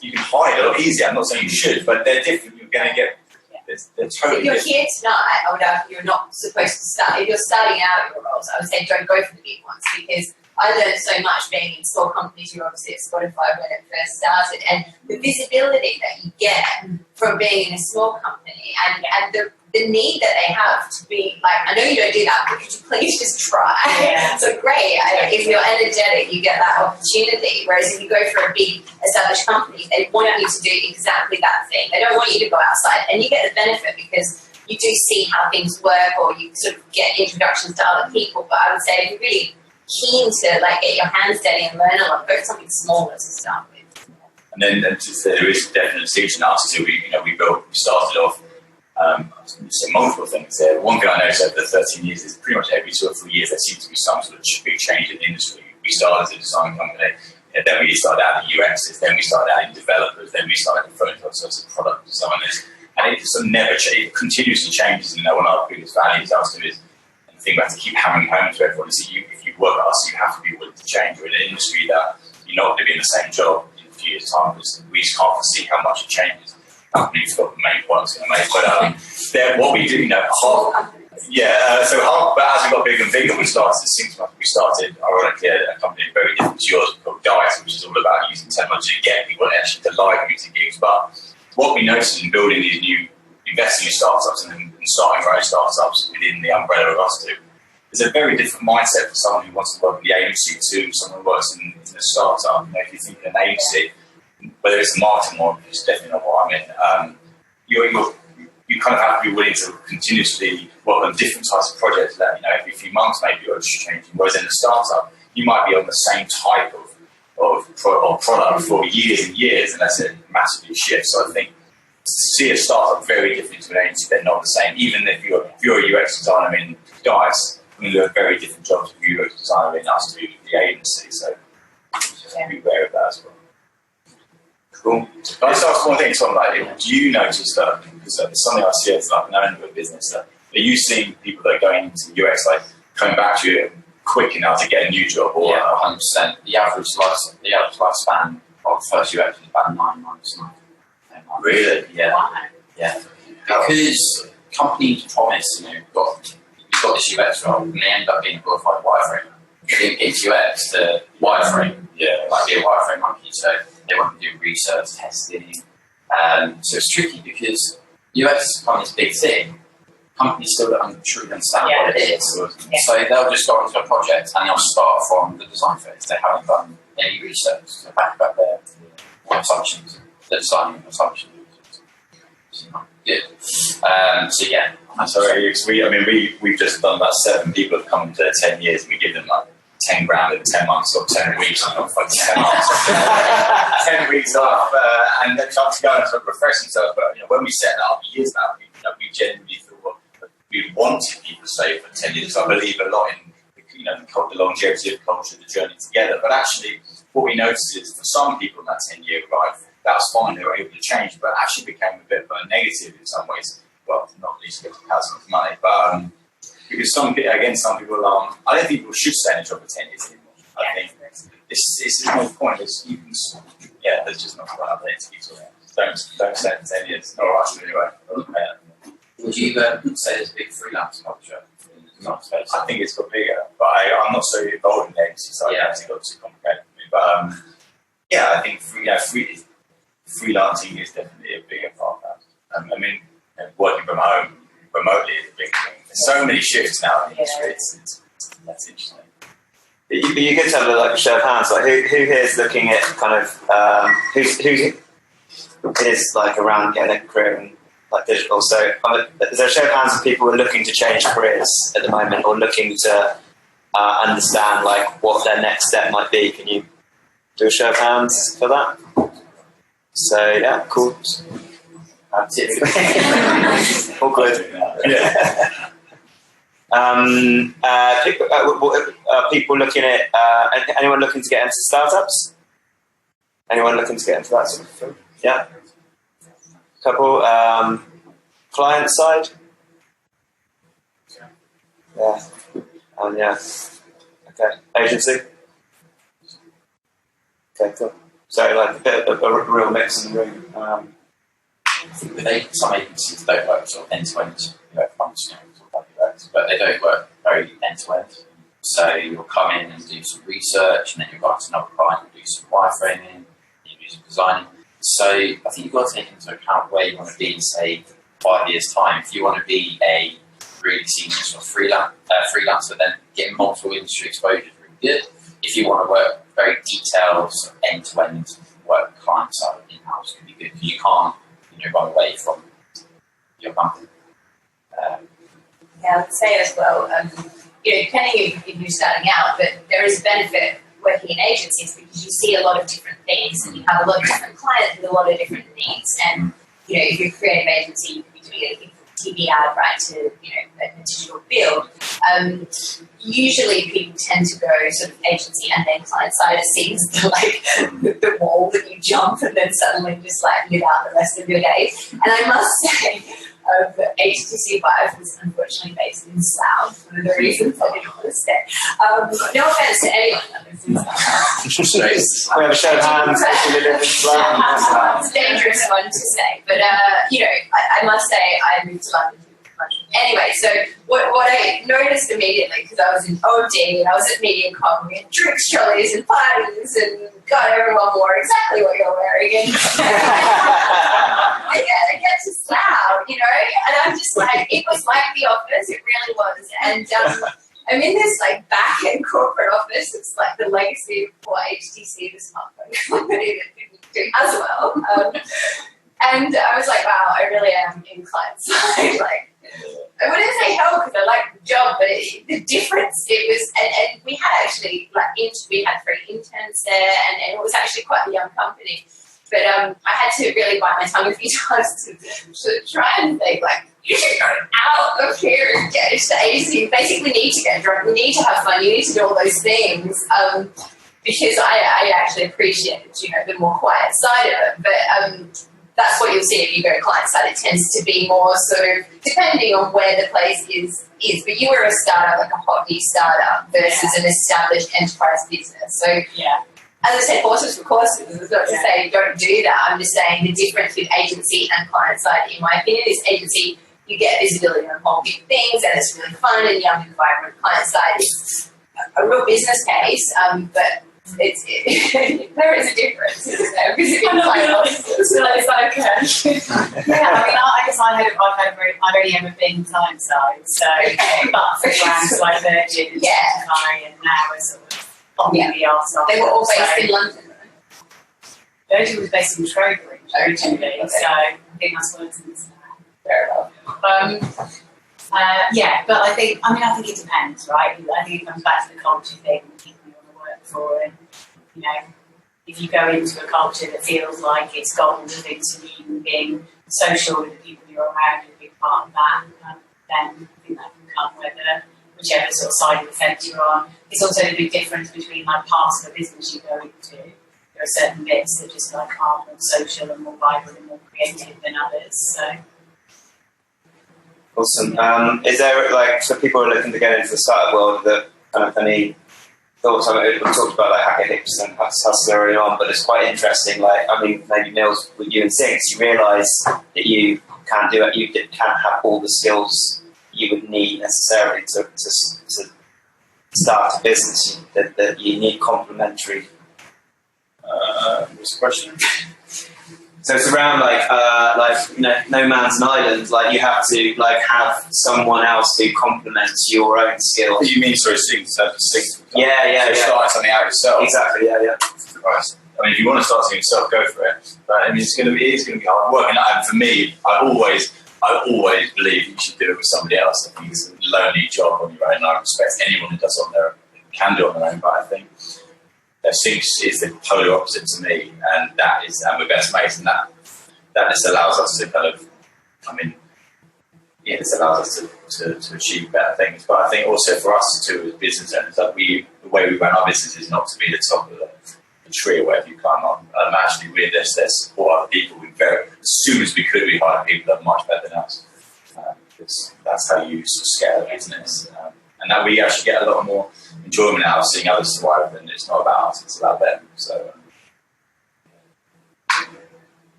You can hide a lot easier. I'm not saying you should, but they're different. You're going to get. They're totally if you're different. here tonight, I would argue you're not supposed to start. If you're starting out your roles, I would say don't go for the big ones, because I learned so much being in small companies. You're obviously at Spotify when it first started, and the visibility that you get from being in a small company, and the need that they have to be like, I know you don't do that, but could you please just try? Yeah. So great. If you're energetic, you get that opportunity. Whereas if you go for a big established company, they want you to do exactly that thing. They don't want you to go outside, and you get the benefit because you do see how things work, or you sort of get introductions to other people. But I would say if you really keen to like get your hands dirty and learn a lot. Go for something smaller to start with. And then just, there is a definite distinction in us. So we started off so multiple things there. One thing I noticed over the 13 years is pretty much every 2 or 3 years there seems to be some sort of big change in the industry. We started as a design company, then we started adding UXs, then we started adding developers, then we started referring to ourselves as product designers. And it sort of never changes, it continuously changes. And one of our biggest values is the thing we have to keep hammering home to everyone is that if you work with us, you have to be willing to change. We're in an industry that you're not going to be in the same job in a few years' time because we just can't foresee how much it changes. Companies got the main points going to make, but then what we do, so but as we got bigger and bigger, we started, ironically, a company very different to yours called Dice, which is all about using technology again. We want actually to live music gigs, but what we noticed in building these new, investing in startups and starting our own startups within the umbrella of UsTwo, there's a very different mindset for someone who wants to work in the agency to someone who works in a startup. If you think of an agency, whether it's a marketing or it's definitely not what I'm in, you kind of have to be willing to continuously work on different types of projects that, every few months maybe you're just changing. Whereas in a startup, you might be on the same type of product for years and years, unless it massively shifts. So I think to see a startup very different to an agency, they're not the same. Even if you're a UX designer in Dice, we do a very different job to a UX designer in us to the agency. So just be aware of that as well. Cool. Can I just ask one thing, Tom? Do you notice that, because it's something I see as an owner of a business, that are you seeing people that are going into UX coming back to you quick enough to get a new job? Or 100%. The average lifespan of first UX is about 9 months. Really? Yeah. Wow. Yeah. Because companies promise, you've got this UX role, and they end up being glorified wireframe. It's UX to wireframe. Yeah. Like be a wireframe monkey. So they want to do research, testing. So it's tricky because UX is kind of this big thing. Companies still don't truly understand what it is. Yeah. So they'll just go into a project and they'll start from the design phase. They haven't done any research to back up their assumptions, their design assumptions. Good. So yeah. I'm sorry, we've just done about 7 people have come to 10 years and we give them 10 grand in 10 months or 10 weeks, I'm not fucking 10 months. 10 weeks off, and then chance to go and sort of refresh themselves. But when we set that up years now, we genuinely thought we wanted people to stay for 10 years. I believe a lot in the longevity of the culture, the journey together. But actually, what we noticed is for some people in that 10-year ride, that was fine, they were able to change, but actually became a bit of a negative in some ways. Well, not least because it has some money, but because some people, I don't think people should stay in a job for 10 years anymore. I think this is no point. There's just not one other interviews. Don't stay for 10 years. Not rush anyway. Would you say there's a big freelance culture in the design space? I think it's got bigger, but I'm not so involved in the agency side. It actually got too complicated for me. But I think freelancing is definitely a bigger part of that. Working from home remotely is a big thing. There's so many shifts now in the industry. That's interesting. You could have a show of hands. Who here is looking at kind of who is around getting a career in digital? So is there a show of hands of people who are looking to change careers at the moment or looking to understand what their next step might be? Can you do a show of hands for that? So yeah, cool. All good. Yeah. People looking at anyone looking to get into startups? Anyone looking to get into that sort of thing? Yeah. Couple. Client side. Yeah. Yeah. Okay. Agency. Okay. Cool. So a bit of a real mix in the room. Some agencies don't work sort of end-to-end, functioning, but they don't work very end-to-end. So you'll come in and do some research, and then you'll go to another client and do some wireframing, you do some designing. So I think you've got to take into account where you want to be in, say, 5 years' time. If you want to be a really senior sort of freelancer, then getting multiple industry exposure is really good. If you want to work very detailed, sort of end-to-end work client side in-house can be good, because you can't run away from your company. I would say as well, depending if you're starting out, but there is a benefit working in agencies because you see a lot of different things and you have a lot of different clients with a lot of different needs. And, if you're a creative agency, you could be doing anything from TV ad, right, to, a digital build. Usually people tend to go sort of agency and then client side. It seems like the wall that you jump and then suddenly just like live out the rest of your day. And I must say, the HTC Vive was unfortunately based in Slough. One of the reasons I didn't want to stay. No offense to anyone that lives in Slough. We have a show of hands. It's a dangerous one to say, but I must say I moved to London. Anyway, so what I noticed immediately, because I was in OD and I was at MediaCom, we had drinks trolleys and parties and God, everyone wore exactly what you're wearing. And I get to Slough, and I'm just like, it was like the office, it really was. And I'm in this like back-end corporate office. It's like the legacy of what HTC, this company, didn't do as well. And I was like, wow, I really am in client side. Like, I wouldn't say hell because I liked the job, but the difference it was, and we had actually we had 3 interns there, and it was actually quite a young company. But I had to really bite my tongue a few times to try and think like, you should go out of here and get into the agency. You basically need to get drunk, you need to have fun, you need to do all those things. Because I actually appreciated, the more quiet side of it. But that's what you'll see if you go client side. It tends to be more sort of depending on where the place is. But you were a startup, like a hockey startup, versus an established enterprise business. So as I said, horses for courses. It's not to say don't do that. I'm just saying the difference with agency and client side, in my opinion, is agency, you get visibility on whole big things and it's really fun and young and vibrant. Client side is a real business case, but there is a difference, isn't there? Because it's like, I guess I've only ever been client side, so but for brands like Virgin and Sky and now are sort of on the arse. They were all based in London. Virgin was based in Trowbridge originally, so I think that's what it is now. Very well. But I think it depends, right? I think it comes back to the culture thing, people you want to work for, and if you go into a culture that feels like it's got all the things you need, being social with the people you're around, a big part of that, then I think that can come whichever sort of side of the fence you're on. It's also the big difference between like parts of a business you go into. There are certain bits that just like are more social and more vibrant and more creative than others. So. Awesome. Is there so people are looking to get into the startup world that kind of any thoughts on it? We talked about like Hacker Hips and Hustle early on, but it's quite interesting. Maybe Mills with you and Six, you realise that you can't do it. You can't have all the skills you would need necessarily to start a business. That you need complementary. What's the question? So it's around no man's an island. Like you have to have someone else who complements your own skills. You mean sort of things? Yeah. Start something out yourself. Exactly. Yeah. Christ. I mean, if you want to start something yourself, go for it. But it's going to be hard work. And for me, I always believe you should do it with somebody else. I think it's a lonely job on your own. And I respect anyone who does it on their own, can do it on their own. But I think Sinks is the polar opposite to me, and we're best mates, and that just allows us to this allows us to achieve better things. But I think also for us too, as business owners, that the way we run our business is not to be the top of the tree or wherever you climb on. Actually, we're there to support other people. As soon as we could, we hired people that are much better than us. Because that's how you sort of scale a business. And that we actually get a lot more enjoyment out of seeing others thrive, and it's not about us, it's about them. So,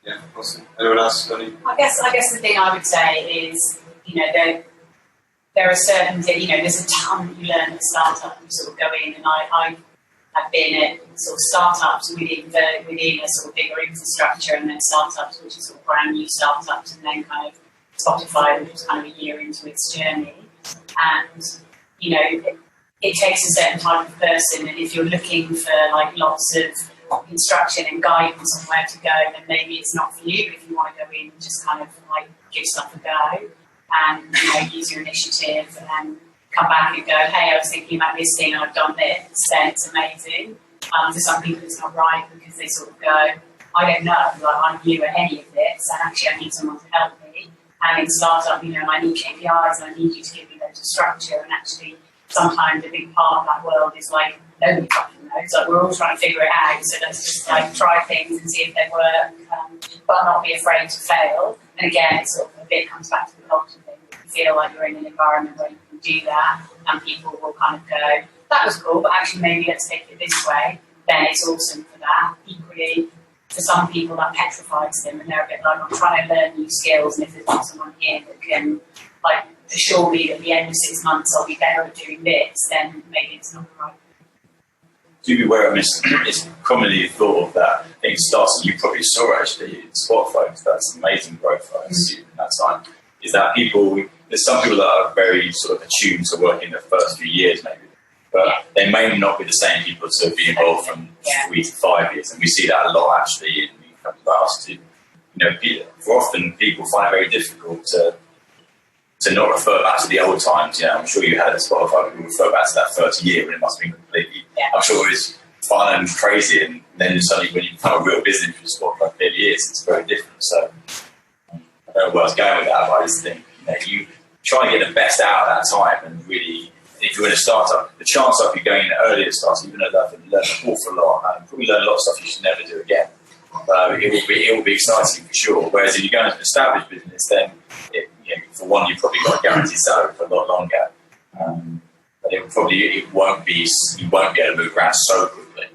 yeah, awesome. Anyone else? I guess the thing I would say is, there are certain, there's a ton that you learn at startup. You sort of go in, and I have been at sort of startups within a sort of bigger infrastructure, and then startups which are sort of brand new startups, and then kind of Spotify, which was kind of a year into its journey, and it takes a certain type of person, and if you're looking for lots of instruction and guidance on where to go, then maybe it's not for you. But if you want to go in and just kind of give stuff a go and use your initiative and come back and go, hey, I was thinking about this thing and I've done this, then it's amazing. For some people it's not right because they sort of go, I don't know, like I'm new at any of this and actually I need someone to help me. And in startup, you know, I need KPIs and I need you to give me loads of structure, and actually sometimes a big part of that world is like nobody fucking knows, like we're all trying to figure it out, so let's just like try things and see if they work, but not be afraid to fail. And again, it sort of a bit comes back to the culture thing. If you feel like you're in an environment where you can do that and people will kind of go, that was cool, but actually maybe let's take it this way, then it's awesome for that. Equally, for some people that petrifies them and they're a bit like, I'm trying to learn new skills, and if there's not someone here that can like assure me that at the end of 6 months I'll be better at doing this, then maybe it's not the right. Do be aware of this. It's commonly thought of that things starts, you probably saw actually in Spotify, because that's amazing growth I see in that time, is that there's some people that are very sort of attuned to work in the first few years maybe, but they may not be the same people to be involved from 3 to 5 years, and we see that a lot actually in companies like us too. You know, for often people find it very difficult to not refer back to the old times. You know, I'm sure you had at Spotify, people refer back to that first year when it must have been completely, I'm sure it was fun and crazy, and then suddenly when you become a real business with Spotify for 30 years, it's very different. So I don't know where I was going with that, but I just think, you know, you try and get the best out of that time, and really, if you're in a startup, the chance of you going in early at startup, you're going to learn an awful lot, and probably learn a lot of stuff you should never do again. It will be exciting for sure. Whereas if you go into an established business, then for one, you've probably got a guaranteed salary for a lot longer. But you won't be able to move around so quickly.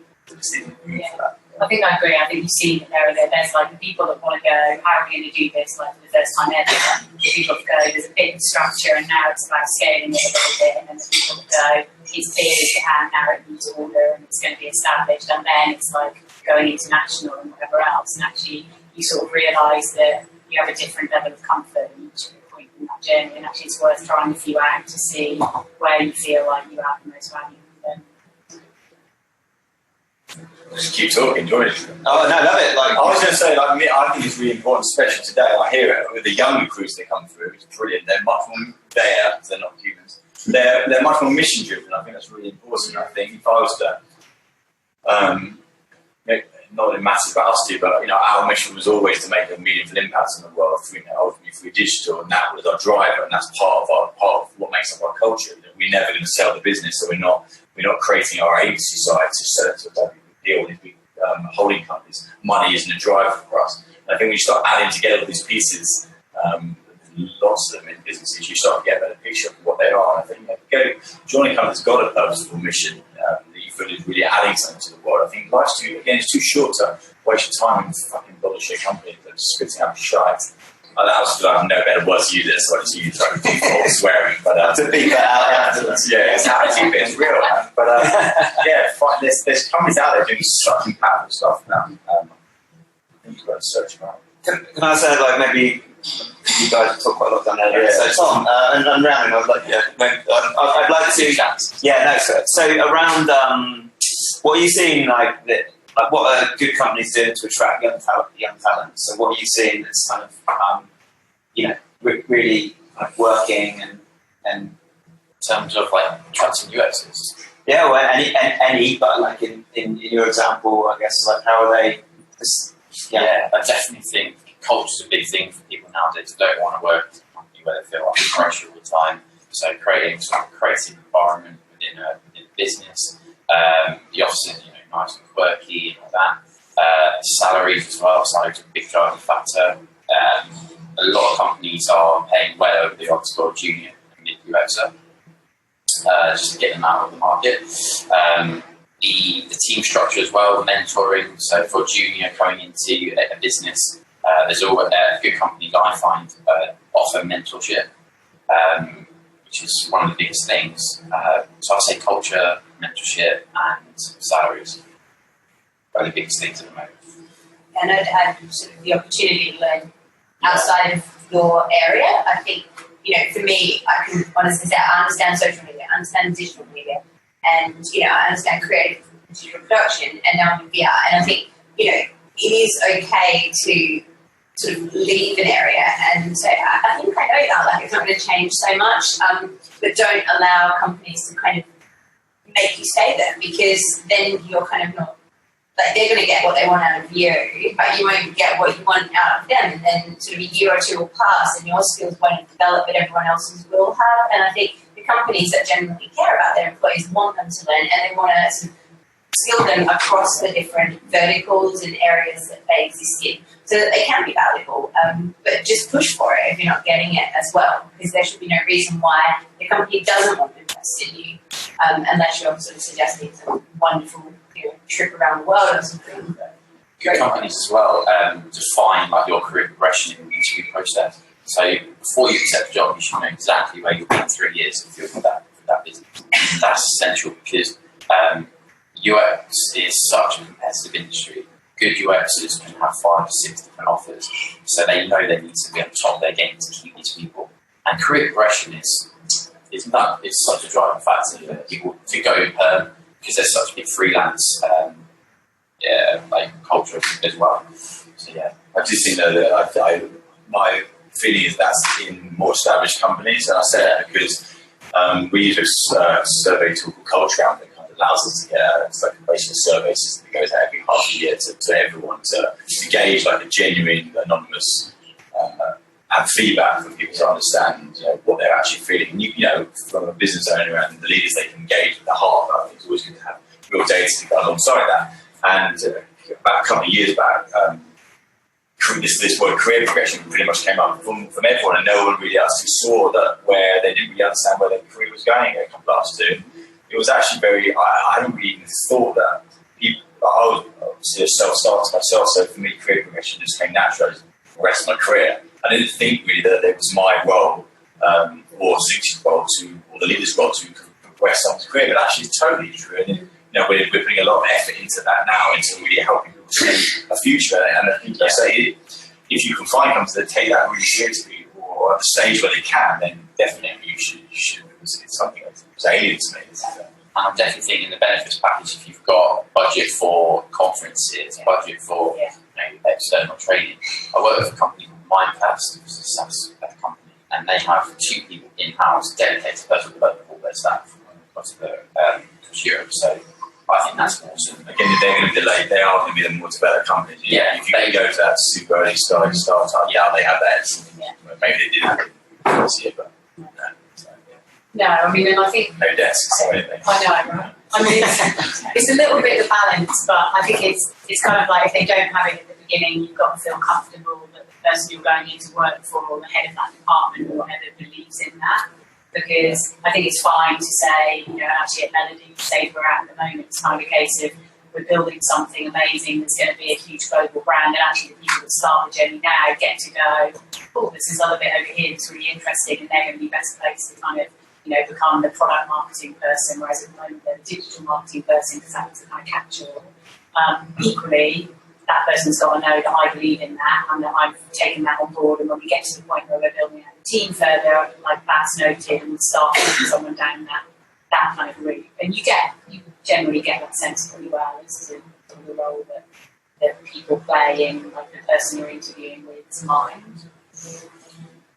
I think I agree. I think you see that there's like the people that want to go, how are we going to do this like for the first time ever? The people that go, there's a bit of structure and now it's about scaling it a little bit, and then the people that go, it's clear as your hand, now it needs order and it's going to be established, and then it's like going international and whatever else, and actually you sort of realise that you have a different level of comfort in each point in that journey, and actually it's worth trying a few out to see where you feel like you have the most value for them. Just keep talking, enjoy it. Oh no, love it. Like I was going to say, like I think it's really important, especially today. I hear it with the younger crews that come through. It's brilliant. They're much more there because they're not humans. They're much more mission driven. I think that's really important. I think if I was to, not in massive about us two, but you know, our mission was always to make a meaningful impact on the world through, ultimately through digital, and that was our driver, and that's part of what makes up our culture. We're never going to sell the business, so we're not creating our agency side to sell it to a deal with big holding companies. Money isn't a driver for us. And I think when you start adding together all these pieces, lots of them in businesses, you start to get a better picture of what they are. And I think joining companies got a purposeful mission that you feel is really adding something to the world. I think life's it's too short to waste your time with fucking bullshit companies that are spitting out shite. That was, I have no better words to use this, so I just use like default swearing, but to beat that out afterwards. Yeah, it's how I keep it. It's real, man. But there's companies out there doing such impactful stuff now. I think you've got to search them out. Can I say, like, maybe you guys talk quite a lot down there. Yeah. So Tom, and rounding, I'd like to. So around, what are you seeing like what are good companies doing to attract young talent? So what are you seeing that's kind of, really like working and in terms of like attracting UXs? Yeah, well, any, but like in your example, I guess, like how are they? I definitely think culture's a big thing for people nowadays. They don't want to work in a company where they feel under pressure all the time. So creating some creative environment within a business. The offices, nice and quirky and all that. Salaries as well. Salaries are a big driving factor. A lot of companies are paying well over the odds for a junior and mid UXer, just to get them out of the market. The team structure as well, mentoring. So for a junior coming into a business, there's always good companies I find offer mentorship, which is one of the biggest things. So I'd say culture, mentorship, and salaries are the biggest things at the moment. And I'd add sort of the opportunity to learn outside of your area. I think, for me, I can honestly say I understand social media, I understand digital media, and, I understand creative digital production, and now I'm in VR. And I think, it is okay to sort of leave an area and say, I think I know that, like it's not going to change so much, but don't allow companies to kind of make you stay there, because then you're kind of not, like they're going to get what they want out of you, but you won't get what you want out of them, and then sort of a year or two will pass and your skills won't develop, but everyone else's will have. And I think the companies that genuinely care about their employees want them to learn, and they want to sort of skill them across the different verticals and areas that they exist in, so that they can be valuable. But just push for it if you're not getting it as well, because there should be no reason why the company doesn't want to invest in you, unless you're sort of suggesting some wonderful trip around the world or something. Good companies as well define like your career progression in the interview process. So before you accept a job, you should know exactly where you'll be in 3 years if you're for that business. That's essential, because UX is such a competitive industry. Good UXers can have 5 or 6 different offers, so they know they need to be on top of their game to keep these people. And career progression is such a driving factor for people to go because there's such a big freelance culture as well. So yeah, I just think that my feeling is that's in more established companies, and I say that because we use a survey tool called Culture Count that kind of allows us to get it's like a basic survey system that goes out every half a year to everyone to gauge like a genuine, anonymous have feedback from people to understand what they're actually feeling. And from a business owner and the leaders, they can engage with the heart. I think it's always good to have real data to go alongside that. And about a couple of years back, this word career progression pretty much came up from everyone, and no one really actually saw that where they didn't really understand where their career was going a couple of last two. It was actually I hadn't really even thought that people. I was obviously a self-starter myself, so for me, career progression just came naturally for the rest of my career. I didn't think really that it was my role or Suki's role or the leader's role to progress someone's career, but actually it's totally true. And we're putting a lot of effort into that now, into really helping people see a future. And I think I say, if you can find companies that take that really seriously, or at the stage where they can, then definitely you should. It's something that's alien to me. And I'm definitely thinking the benefits package, if you've got budget for conferences, budget for external training. I work with a company called Mindfast, which is a SaaS company, and they have 2 people in-house dedicated to personal development for their staff across Europe. So I think that's awesome. Again, they're going to be delayed. They are going to be the more developed companies. Yeah, if you go to that super early startup, they have that. Maybe they did have it this year, but no. No, I mean, and I think no desks or anything. I know, right? I mean, it's a little bit of balance, but I think it's kind of like if they don't have it at the beginning, you've got to feel comfortable that the person you're going into work for, or the head of that department, or whatever, believes in that. Because I think it's fine to say, actually at Melody, the stage we're at the moment, it's kind of a case of we're building something amazing that's going to be a huge global brand, and actually the people that start the journey now get to go, oh, there's this other bit over here that's really interesting, and they're going to be best placed to kind of become the product marketing person, whereas at the moment they're the digital marketing person, because that's the kind of catch-all. Equally, that person's got to know that I believe in that and that I've taken that on board, and when we get to the point where we're building out the team further, like that's noted, and we start putting someone down that kind of route. And you generally get that sense pretty well. This is the role that people play in, like the person you're interviewing with's mind.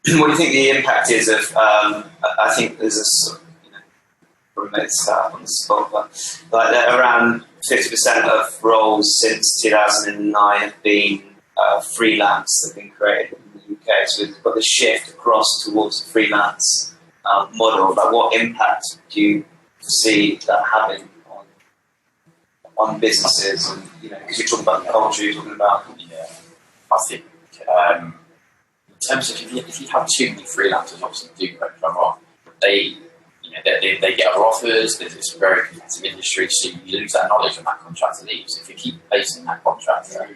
What do you think the impact is of, I think there's a probably made stat on the spot, but like around 50% of roles since 2009 have been freelance, that have been created in the UK. So we've got the shift across towards the freelance model. Like, what impact do you see that having on businesses? And because you're talking about the culture, you're talking about I think in terms of if you have too many freelancers, obviously do correct me if I'm wrong, they get other offers. It's a very competitive industry, so you lose that knowledge when that contractor leaves. If you keep placing that contractor,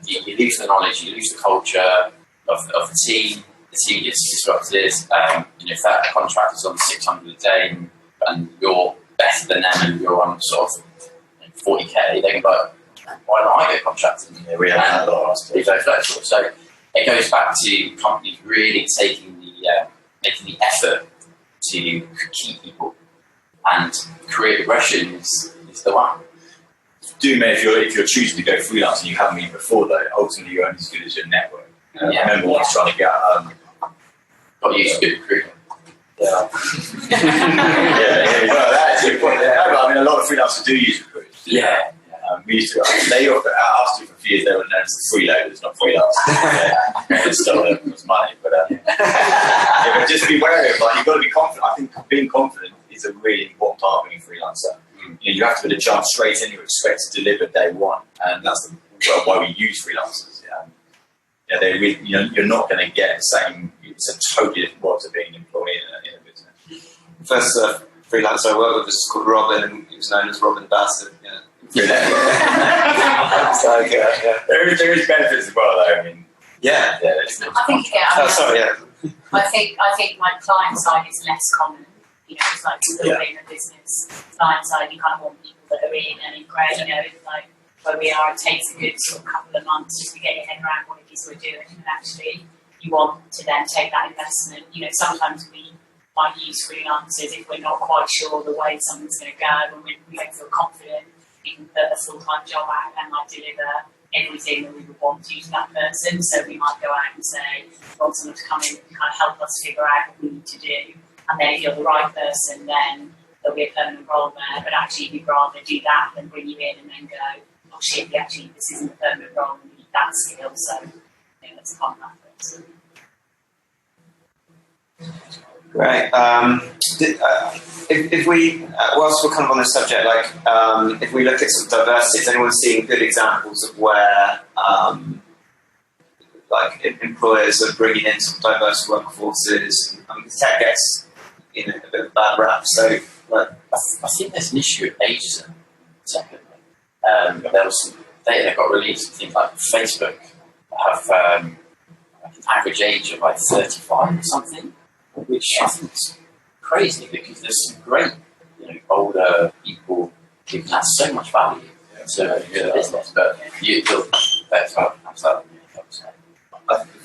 you lose the knowledge, you lose the culture of the team. The team gets disrupted. If that contractor's on 600 a day and you're better than them and you're on sort of 40k, they can go, why don't I get contracted? We have had a lot of be very flexible. So it goes back to companies really taking making the effort to keep people, and career progression is the one. If you're choosing to go freelance and you haven't been before, though, ultimately you're only as good as your network. I remember once trying to get Got used to good recruitment. well, that's a good point. Yeah. No, but I mean, a lot of freelancers do use recruiters. Yeah. We used to. They offered us for a few years. They were known as the freeloaders, not freelancers. They stole everyone's money, but but just be wary of. Like, you've got to be confident. I think being confident is a really important part of being a freelancer. You have to be able to jump straight in. You expect to deliver day one, and that's why we use freelancers. You're not going to get the same. It's a totally different world to being an employee in a business. The first freelancer I worked with was called Robin, and he was known as Robin Bastard. There is benefits as well, though. I mean, I think I think my client side is less common. It's like building a business. Client side, you kind of want people that are in and integrate. It's like where we are. It takes a good sort of couple of months just to get your head around what it is we're doing, and actually you want to then take that investment. Sometimes we might use freelancers if we're not quite sure the way something's going to go, and we don't feel confident. We can put a full-time job out and deliver everything that we would want to use that person. So we might go out and say, we want someone to come in and kind of help us figure out what we need to do. And then if you're the right person, then there'll be a permanent role there. But actually, we'd rather do that than bring you in and then go, oh shit, actually, this isn't a permanent role, we need that skill. So that's a common effort. Great. If we, whilst we're kind of on this subject, if we look at some diversity, has anyone seen good examples of where, employers are bringing in some diverse workforces? Tech gets a bit of a bad rap. So, I think there's an issue of ageism. Secondly, there was some data that got released. Things like Facebook have an average age of 35 or something, which I think is crazy because there's some great, older people who can add so much value to the business. But that's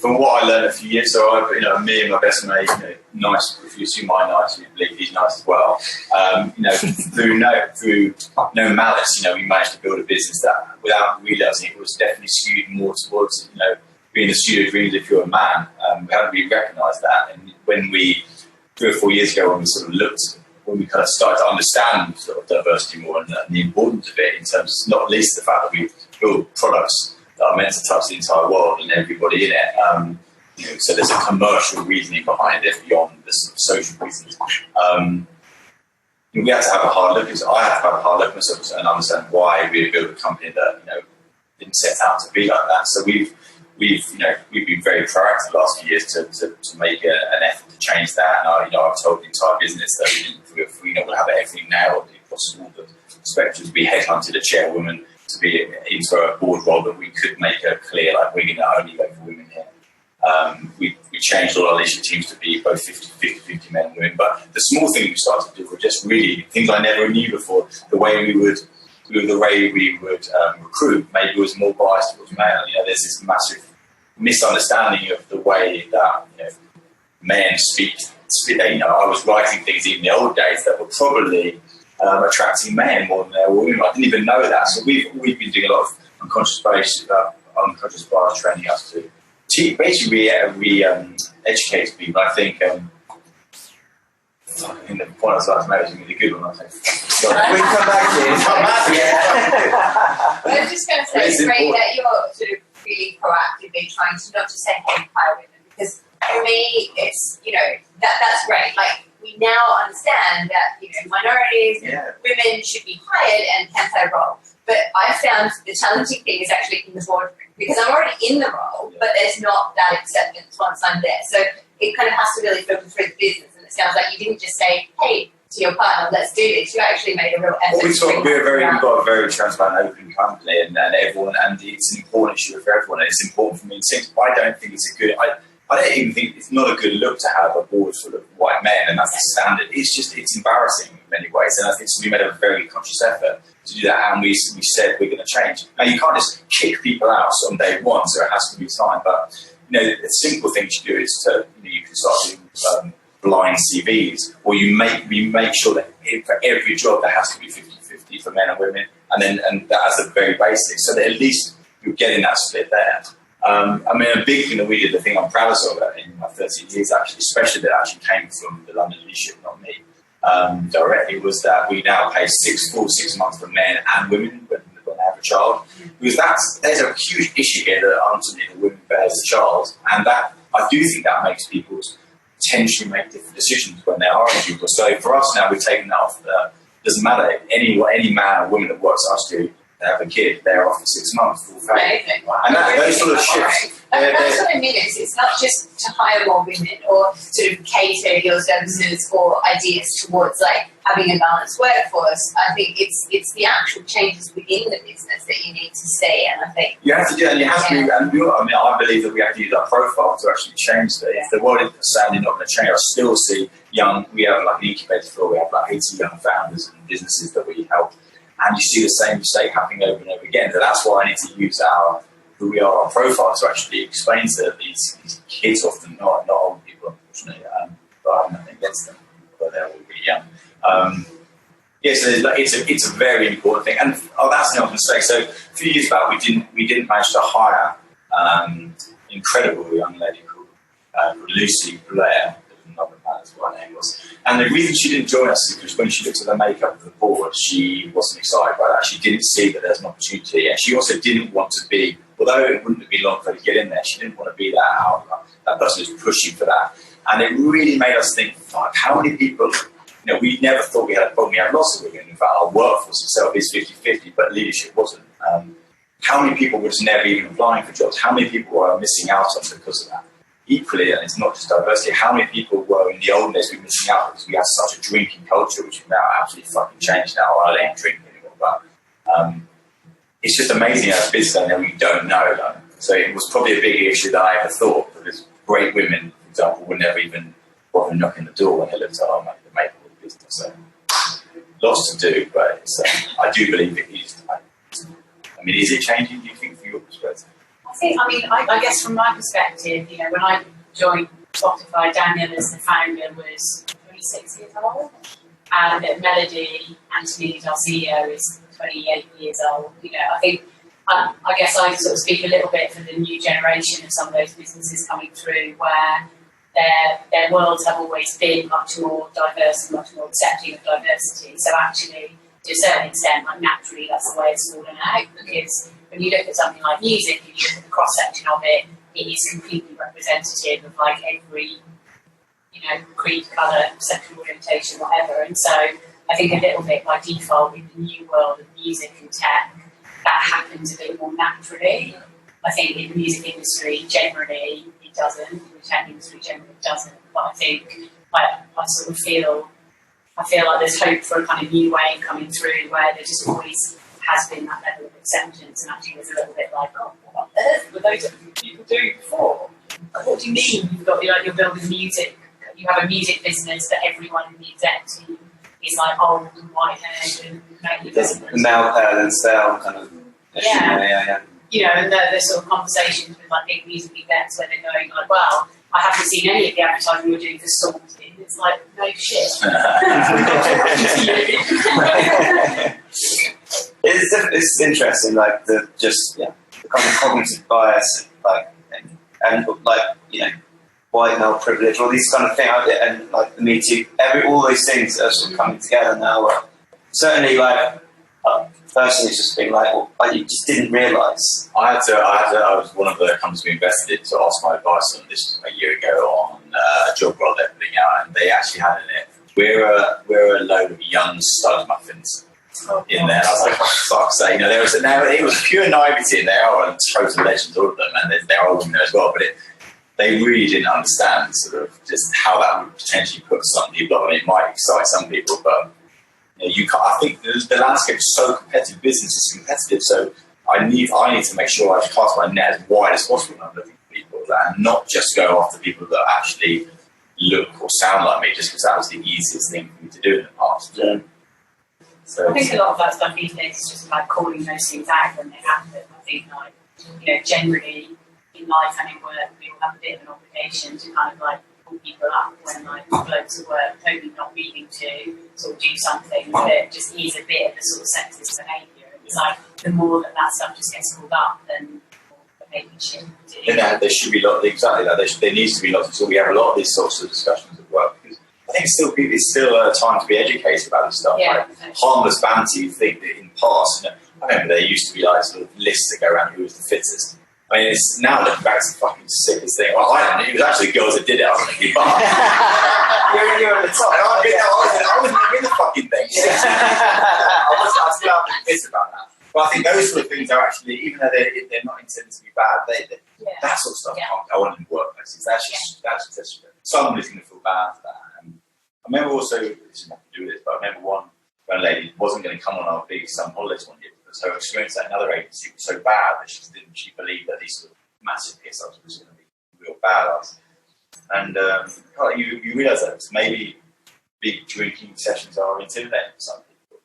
from what I learned a few years ago, me and my best mate, nice. If you assume I'm nice, you believe he's nice as well. Through no malice, we managed to build a business that, without realising it, was definitely skewed more towards, being the pseudo dreams if you're a man. We hadn't really recognised that, and when we 3 or 4 years ago, when we kind of started to understand sort of diversity more and the importance of it, in terms of not least the fact that we build products that are meant to touch the entire world and everybody in it. So there's a commercial reasoning behind it beyond the sort of social reasons. We had to have a hard look. I had to have a hard look at myself and understand why we built a company that didn't set out to be like that. So we've been very proactive the last few years to make an effort to change that. And I've told the entire business that we'll have everything nailed across all the spectrums. We headhunted a chairwoman to be into a board role, that we could make her clear, we're going to only go for women here. We changed all our leadership teams to be both 50 men and women. But the small things we started to do were just really things I never knew before. The way we would recruit maybe was more biased towards male. There's this massive misunderstanding of the way that men speak. I was writing things in the old days that were probably attracting men more than they were women. I didn't even know that. So we've been doing a lot of unconscious bias training us to basically educate people. I think the point I was about to make was really good one. I think. we can come back to it. I was just going to say, it's great that you're sort of really proactively trying to not just say, hey, hire women, because for me, it's, that's great. We now understand that, minorities, women should be hired and can play a role. But I found the challenging thing is actually in the boardroom, because I'm already in the role, but there's not that acceptance once I'm there. So it kind of has to really filter through the business. And it sounds like you didn't just say, hey, to your partner, let's do this. You actually made a real effort. We've got a very transparent, open company, and everyone, and it's an important issue for everyone. And it's important for me. I don't think it's a good. I don't even think it's not a good look to have a board full of white men, and that's the standard. It's embarrassing in many ways, and I think we made a very conscious effort to do that, and we said we're going to change. Now, you can't just kick people out on day one, so it has to be time. But the simple thing to do is you can start doing blind CVs, or we make sure that for every job there has to be 50-50 for men and women, and that as the very basic, so that at least you're getting that split there. I mean, a big thing that we did, the thing I'm proudest of in my 13 years, actually, especially that actually came from the London leadership, not me, directly, was that we now pay 6 months for men and women when they have a child. Because there's a huge issue here that ultimately the women bears the child, and that I do think that makes people potentially make different decisions when they are in people. So for us now, we've taken that off. Doesn't matter, any man or woman that works at UsTwo, they have a kid, they're off for 6 months, full pay. And those sort of shifts. That's what I mean. It's not just to hire more women or sort of cater your services or ideas towards like having a balanced workforce. I think it's the actual changes within the business that you need to see. And I think you have to do, and you have to. And I mean, I believe that we have to use our profile to actually change that. If the world is sadly not going to change, I still see young. We have like an incubator floor. We have like 80 young founders and businesses that we help. And you see the same mistake happening over and over again. So that's why I need to use who we are, our profile, to actually explain to these kids, often not old people, unfortunately, but I have nothing against them, but they're all really young. So it's a very important thing. And that's not a mistake. So a few years back, we didn't manage to hire incredible young lady called Lucy Blair. Another man, that's what her name was. And the reason she didn't join us is because when she looked at the makeup of the board, she wasn't excited by that. She didn't see that there's an opportunity, and she also didn't want to be, although it wouldn't have been long for her to get in there, she didn't want to be that person who's pushing for that. And it really made us think, fuck, how many people, we never thought we had a problem. We had lots of women. In fact, our workforce itself is 50-50, but leadership wasn't. How many people were just never even applying for jobs? How many people were missing out on because of that? Equally, and it's not just diversity, how many people were in the old days we were missing out because we had such a drinking culture, which is now absolutely fucking changed now. I don't drink anymore, but it's just amazing as a business owner we don't know. So it was probably a bigger issue than I ever thought, because great women, for example, would never even bother knocking the door when they looked at our mate, the maker of the business. So lots to do, but I do believe it is. I mean, is it changing, do you think, from your perspective? I guess from my perspective, when I joined Spotify, Daniel as the founder was 26 years old, and Melody Anthony, our CEO, is 28 years old. I think, I guess I sort of speak a little bit for the new generation of some of those businesses coming through, where their worlds have always been much more diverse and much more accepting of diversity. So actually, to a certain extent, naturally, that's the way it's fallen out, because when you look at something like music, and you look at the cross-section of it, it is completely representative of like every, creed, colour, sexual orientation, whatever. And so I think a little bit by default in the new world of music and tech, that happens a bit more naturally. I think in the music industry, generally, it doesn't. In the tech industry, generally, it doesn't. But I think I sort of feel like there's hope for a kind of new wave coming through, where there just always has been that level of acceptance, and actually there's a little bit like, oh, what on earth were those people doing before? Like, what do you mean you're building music? You have a music business that everyone in the exec team is like old and white-haired and the male and style kind of. Yeah. And the sort of conversations with like big music events where they're going like, well, I haven't seen any of the advertising you're doing for Salty. It's like, no shit. It's interesting, like the kind of cognitive bias, and white male privilege, all these kind of things, and like the Me Too, all those things are sort of coming together now. Certainly, personally, it's just been you just didn't realise. I was one of the companies we invested in to ask my advice on this a year ago on a job role they're putting out, and they actually had in it, we're a load of young stud muffins in there. I was like, for fuck's sake, it was pure naivety, and they are total legends, all of them, and they're old in there as well, but they really didn't understand sort of just how that would potentially put some people on. It might excite some people, but I think the landscape is so competitive, business is competitive, so I need to make sure I cast my net as wide as possible when I'm looking for people, and not just go after people that actually look or sound like me, just because that was the easiest thing for me to do in the past. Yeah. So I think a lot of that stuff these days is just about calling those things out when they happen. I think generally in life and in work, we all have a bit of an obligation to kind of pull people up when blokes at work totally not meaning to sort of do something that just is a bit of the sort of sexist behaviour. It's the more that stuff just gets called up, then the more maybe should do. There should be exactly that. There needs to be lots. So we have a lot of these sorts of discussions at work. Because I think it's still a time to be educated about this stuff. Yeah. Like harmless banter. You think that in the past, I remember there used to be like sort of lists that go around who was the fittest. I mean, it's now looking back, it's the fucking sickest thing. Well, I don't know. It was actually girls that did it. I was thinking, but you're at the top. And I was never in the fucking thing. I still have to be pissed about that. But I think those sort of things are actually, even though they're not intended to be bad, that sort of stuff can't go on in workplaces. That's just someone is going to feel bad for that. And I remember also, this has nothing to do with this, but I remember one lady wasn't going to come on our big summer holidays one year because her experience at another agency was so bad that she believed that these sort of massive piss-ups was going to be real badass. And you realise that maybe big drinking sessions are intimidating for some people.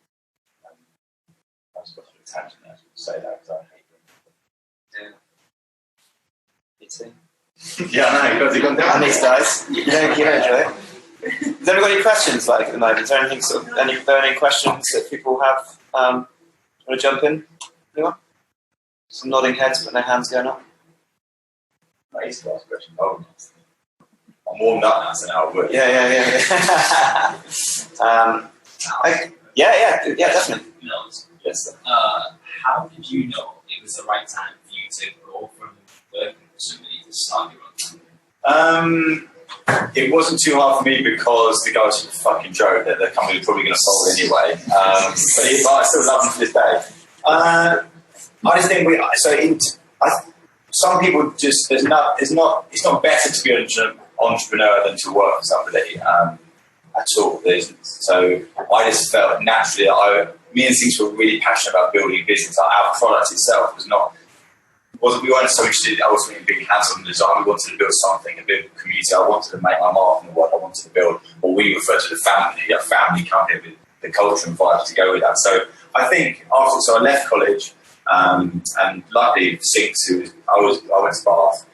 I was got to a tangent there to say that because I hate them. Yeah, I know, you've gone down Thanks, guys. You don't enjoy it. Has anyone got any questions like at the moment? Is there anything any burning questions that people have? Want to jump in? Anyone? Some nodding heads, but no hands going up. I used to ask a question. I'm warmed up now, so now I would. Yeah. Yeah, definitely. Yes, sir. How did you know it was the right time for you to go from working for somebody to start your own? It wasn't too hard for me because the guy was just a fucking joke that the company was probably going to fold anyway. But I still love him to this day. I just think some people just it's not better to be an entrepreneur than to work for somebody at all. So I just felt naturally that me and Sings were really passionate about building a business. Our product itself we weren't so interested ultimately in being hands-on design. We wanted to build something, a big community. I wanted to make my mark in the world. I wanted to build what we refer to as a family company with the culture and vibes to go with that. So I think I left college, and luckily Sings, I went to Bath,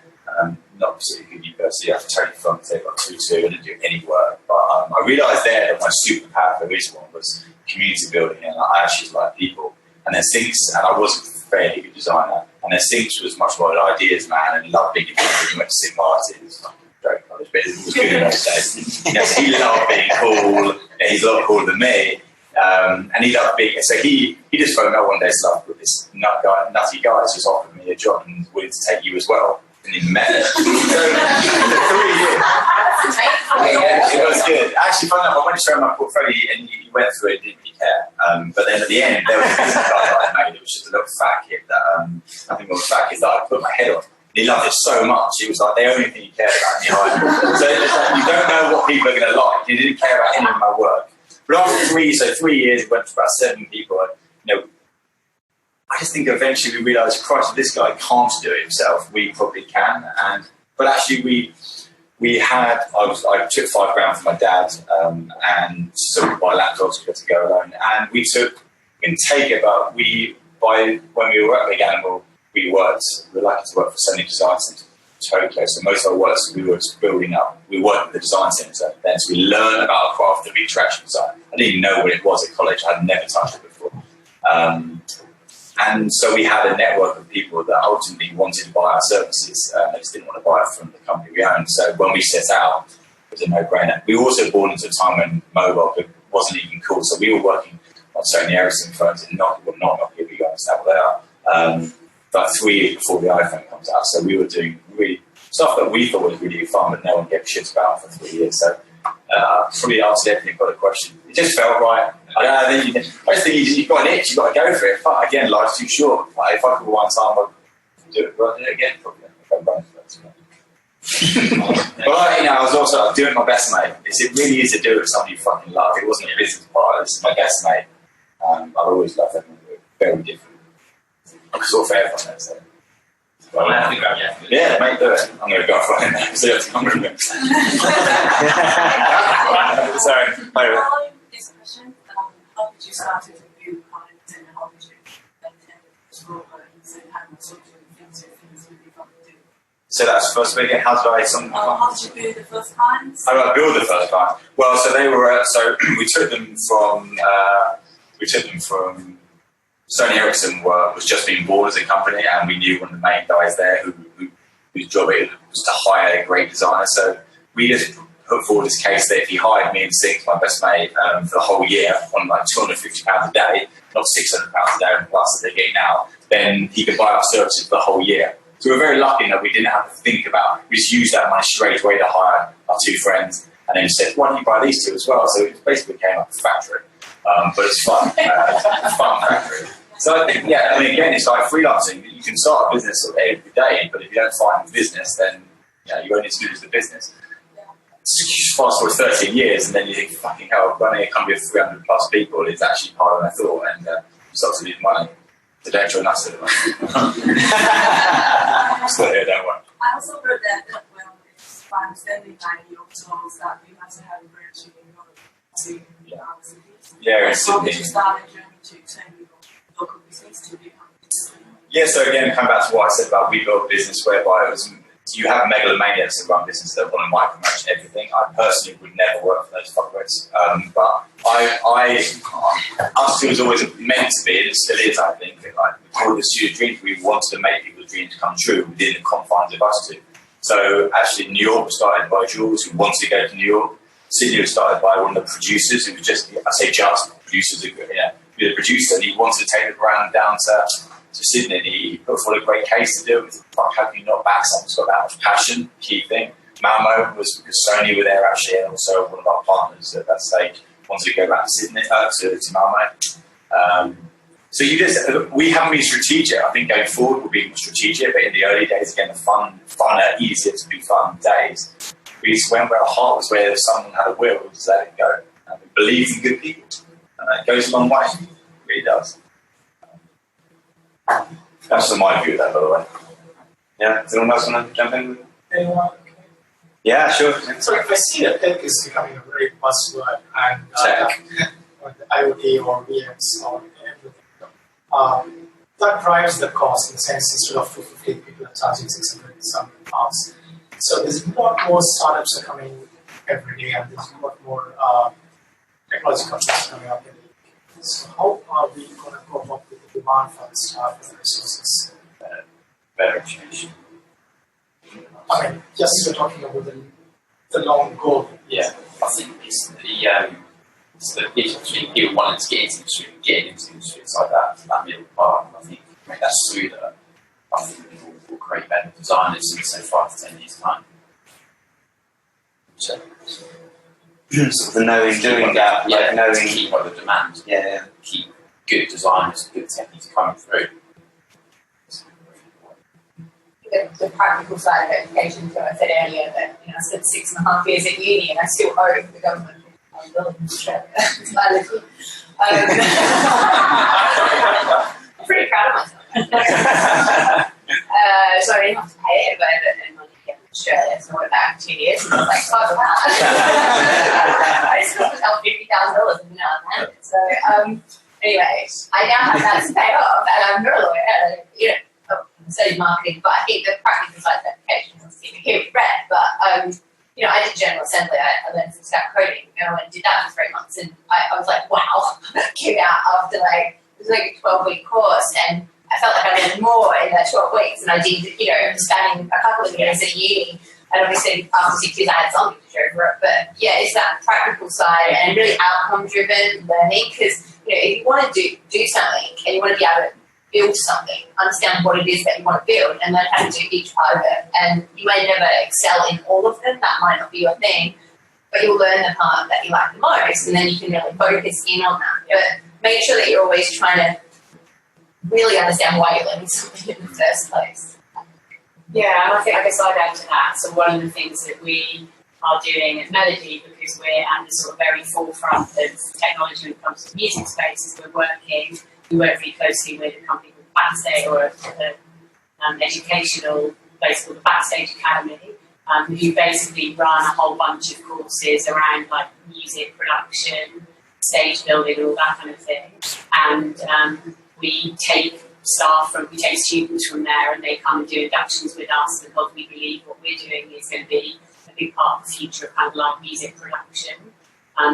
not particularly good university. I have to totally fun. I got 2-2. I didn't do any work, but I realised there that my superpower, the reason one, was community building, and I actually like people. And then Sings, and I wasn't a fairly good designer. And then Sings was much more an ideas man and loved being involved. He went to St. Martin's, great college, but it was good in those days. So he loved being cool. He's a lot cooler than me. And he loved being, so he just phoned me up one day, so with this nutty guy who's just offered me a job and willing to take you as well. And he met it. So, 3 years. It was good. Actually, funny enough, I went to show him my portfolio and he went through it, didn't really care. But then at the end, there was a business card that I made. It was just a little fat kid that, nothing more fat kid that I put my head on. He loved it so much. It was like the only thing he cared about in the island. So it's like, you don't know what people are going to like. He didn't care about any of my work. But after 3 years, it went to about 7 people. I just think eventually we realised, Christ, if this guy can't do it himself, we probably can. But actually, I took $5,000 from my dad, and so we buy laptops, we got to go alone. And we take it, but when we were at Big Animal, we were lucky to work for Sony Design Centre in Tokyo. So most of our work we were building up. We worked with the design centre then, so we learned about a craft of interaction design. I didn't even know what it was at college. I'd never touched it before. And so we had a network of people that ultimately wanted to buy our services. They just didn't want to buy it from the company we owned. So when we set out, it was a no-brainer. We were also born into a time when mobile wasn't even cool. So we were working on Sony Ericsson phones and not Nokia, you understand what they are. But 3 years before the iPhone comes out. So we were doing really stuff that we thought was really fun, but no one gave a shit about for 3 years. So probably answered everything but a question. It just felt right. I just think you've got an itch, you've got to go for it. But again, life's too short. If I could one time, I'd do it again, probably. But I was also doing my best mate. It really is to do it with somebody you fucking love. It wasn't a business partner, this is my best mate. I've always loved them. Very different. I'm sort of fair from that, so. Well, I have to grab you. Yeah, mate, do it. I'm going to go for it now, so you have to come with me. Sorry. This question, how did you start with new clients and how did you maintain this role and how much of things really fun to do? So that's first bit again. How did how did you build the first clients? How did I build the first client? Well, so they were. So we took them from Sony Ericsson was just being born as a company, and we knew one of the main guys there whose job it was to hire a great designer. So we just put forward this case that if he hired me and Six, my best mate, for the whole year on like £250 a day, not £600 a day plus that they're getting now, then he could buy our services for the whole year. So we're very lucky that we didn't have to think about it. We just used that money straight away to hire our two friends, and then said, why don't you buy these two as well? So it basically became like a factory. But it's fun. It's a fun factory. So I think, yeah, I mean, again, it's like freelancing. You can start a business sort of every day, but if you don't find the business, then you only lose the business. Fast forward 13 years, and then you think, fucking hell, running a company of 300 plus people is actually harder than I thought, and you start to lose money. So don't join us at the moment. Still here, don't worry. I also heard that when if I'm understanding by your talks that you have to have a branch in order to Yeah, in How Sydney. did you start a journey to turn your local business to become Yeah, so again, come back to what I said about we built a business whereby it was, you have megalomaniacs that run business that want to micromanage everything. I personally would never work for those fuckers. But UsTwo was always meant to be, and it still is, I think. Like, with the student dreams, we wanted to make people's dreams come true within the confines of UsTwo. So actually, New York was started by Jules, who wanted to go to New York. Sydney was started by one of the producers, who was just, I say just, producers, he was a producer, and he wanted to take the brand down to Sydney, and he put forward a great case to do it. Fuck, how can you not back someone who's got that much passion? Key thing. Malmo was because Sony were there actually, and also one of our partners at that stage wanted to go back to Sydney, to Malmo. So we haven't been strategic. I think going forward we'll be more strategic, but in the early days, again, the funner, easier to be fun days, we just went where our heart was, where if someone had a will, we just let it go. And we believe in good people, and it goes a long way. It really does. That's my view of that, by the way. Yeah, does anyone else want to jump in? Anyone? Yeah, sure. So if I see that tech is becoming a very buzzword and or the IoT or VMs or everything, that drives the cost in the sense instead of 250 people are charging 600 some pounds. So there's a lot more startups are coming every day, and there's a lot more technology companies coming up. So how are we going to cope up with the demand for the staff and the resources? Better education. I mean, just you're talking about the long goal. Yeah, I think it's the difference between people wanting to get into the industry and getting into the industry. It's like that middle part. I think that's through that. I think we'll create better designers in say 5 to 10 years time. So Sort of the knowing, doing that, like knowing. To keep up the demand. Yeah. Keep good designers, good techies coming through. The practical side of education, so I said earlier that I spent 6.5 years at uni and I still owe the government $1 billion in Australia. I'm pretty proud of myself. So I didn't have to pay it, but I earned money here in Australia, so I went back 2 years and I was like, fuck that. I just got myself $50,000 and now I'm handed. So anyway, I now have that to pay off, and I'm not a lawyer, I studied marketing, but I think the practical side of education is here with Red. But I did general assembly. I learned some stack coding, and I went and did that for 3 months, and I was like, wow, I came out after it was like a 12-week course, and I felt like I learned more in that 12 weeks than I did, spanning a couple of years at uni. And obviously, after 6 years, I had something to show for it. But yeah, it's that practical side and really outcome-driven learning. Because if you want to do something and you want to be able to build something, understand what it is that you want to build, and learn how to do each part of it. And you may never excel in all of them; that might not be your thing. But you'll learn the part that you like the most, and then you can really focus in on that. But make sure that you're always trying to really understand why you're learning something in the first place. Yeah, and I guess I'd add to that. So one of the things that we are doing at Melody, because we're at the sort of very forefront of technology when it comes to the music space, is we work very closely with a company called Backstage, or an educational place called the Backstage Academy, who basically run a whole bunch of courses around like music production, stage building, and all that kind of thing. And we take students from there, and they come and do inductions with us, because we believe what we're doing is going to be a big part of the future of kind of like music production.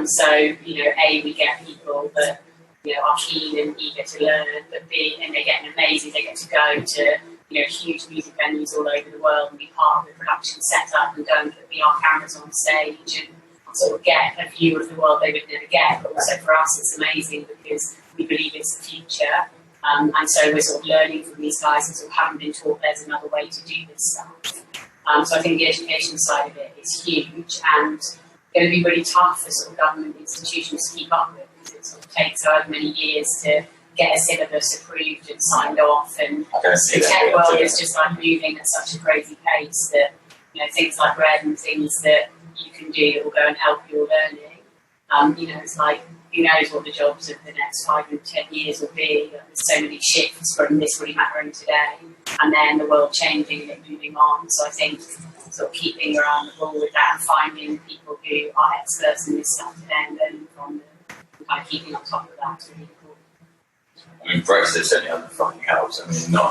So we get people that are keen and eager to learn, but and they get they get to go to huge music venues all over the world and be part of the production setup and go and put VR cameras on stage and sort of get a view of the world they would never get. But also for us, it's amazing because we believe it's the future. And so we're sort of learning from these guys and sort of haven't been taught there's another way to do this stuff. So I think the education side of it is huge and going to be really tough for sort of government institutions to keep up with, because it sort of takes however many years to get a syllabus approved and signed off, and the tech world is just like moving at such a crazy pace that things like Red and things that you can do that will go and help your learning. It's like, who knows what the jobs of the next 5 and 10 years will be. There's so many shifts from this really mattering today, and then the world changing and it moving on. So I think sort of keeping your eye on the ball with that and finding people who are experts in this stuff today and learning from them and kind of keeping on top of that is really important. I mean, Brexit certainly fucking helps. I mean, I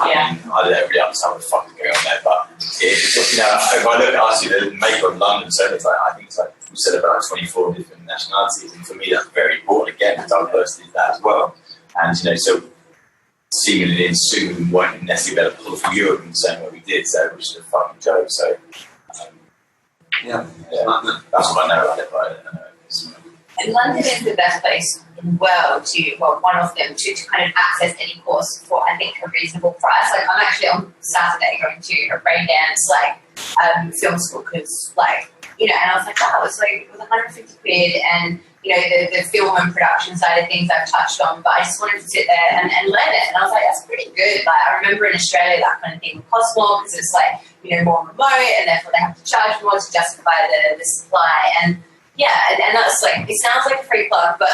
don't really understand what the fuck is going on there, but it's just, if I look at us, the makeup of London, so it's like, I think it's like, we said about 24 different nationalities, and for me that's very important. Again, diversity is that as well. And so seemingly soon won't necessarily be able to pull from Europe in the same way we did, so which is a fucking joke. So that's what I know about it, but I don't know. And London is the best place in the world one of them, to kind of access any course for, I think, a reasonable price. Like, I'm actually on Saturday going to a Raindance, film school, because, and I was like, wow, it was 150 quid, and, the film and production side of things I've touched on, but I just wanted to sit there and learn it, and I was like, that's pretty good. Like, I remember in Australia that kind of thing would cost more, because it's more remote, and therefore they have to charge more to justify the supply, and that's it sounds like a free plug, but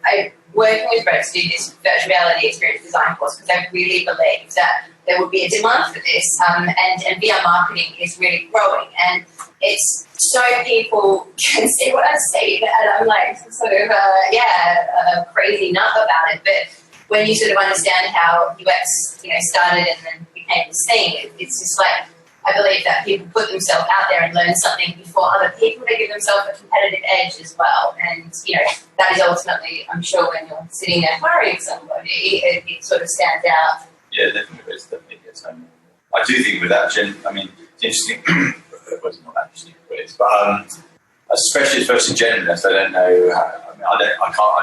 I'm working with Brett to do this virtual reality experience design course because I really believe that there would be a demand for this, and VR marketing is really growing, and it's so people can see what I've seen, and I'm a crazy nut about it, but when you sort of understand how UX started and then became the scene, it's just I believe that people put themselves out there and learn something before other people. They give themselves a competitive edge as well. And, that is ultimately, I'm sure, when you're sitting there hiring somebody, it sort of stands out. Yeah, definitely. It's definitely gets home. I do think with that, it's interesting. Well, it's not that interesting, but especially as a generalist, I don't know. I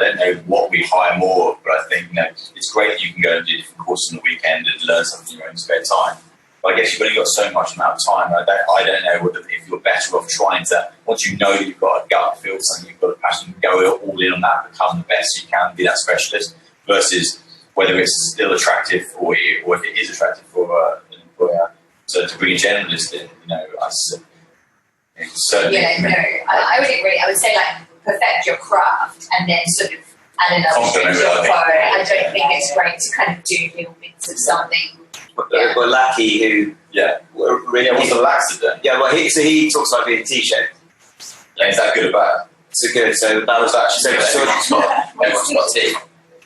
don't know what we hire more of, but I think it's great that you can go and do different courses on the weekend and learn something in your own spare time. I guess you've only got so much amount of time. I don't know if you're better off trying to, once you know that you've got a gut feel, something you've got a passion, go all in on that, become the best you can, be that specialist, versus whether it's still attractive for you or if it is attractive for an employer. So to bring a generalist in, certainly. I would agree. I would say perfect your craft and then sort of add another string to your bow. I don't think it's great to kind of do little bits of something. Well, Lackey, who really what's the laxative? Yeah, well, he talks about being T-shaped. Yeah, is that good or bad? So good. So that was actually Everyone's got T.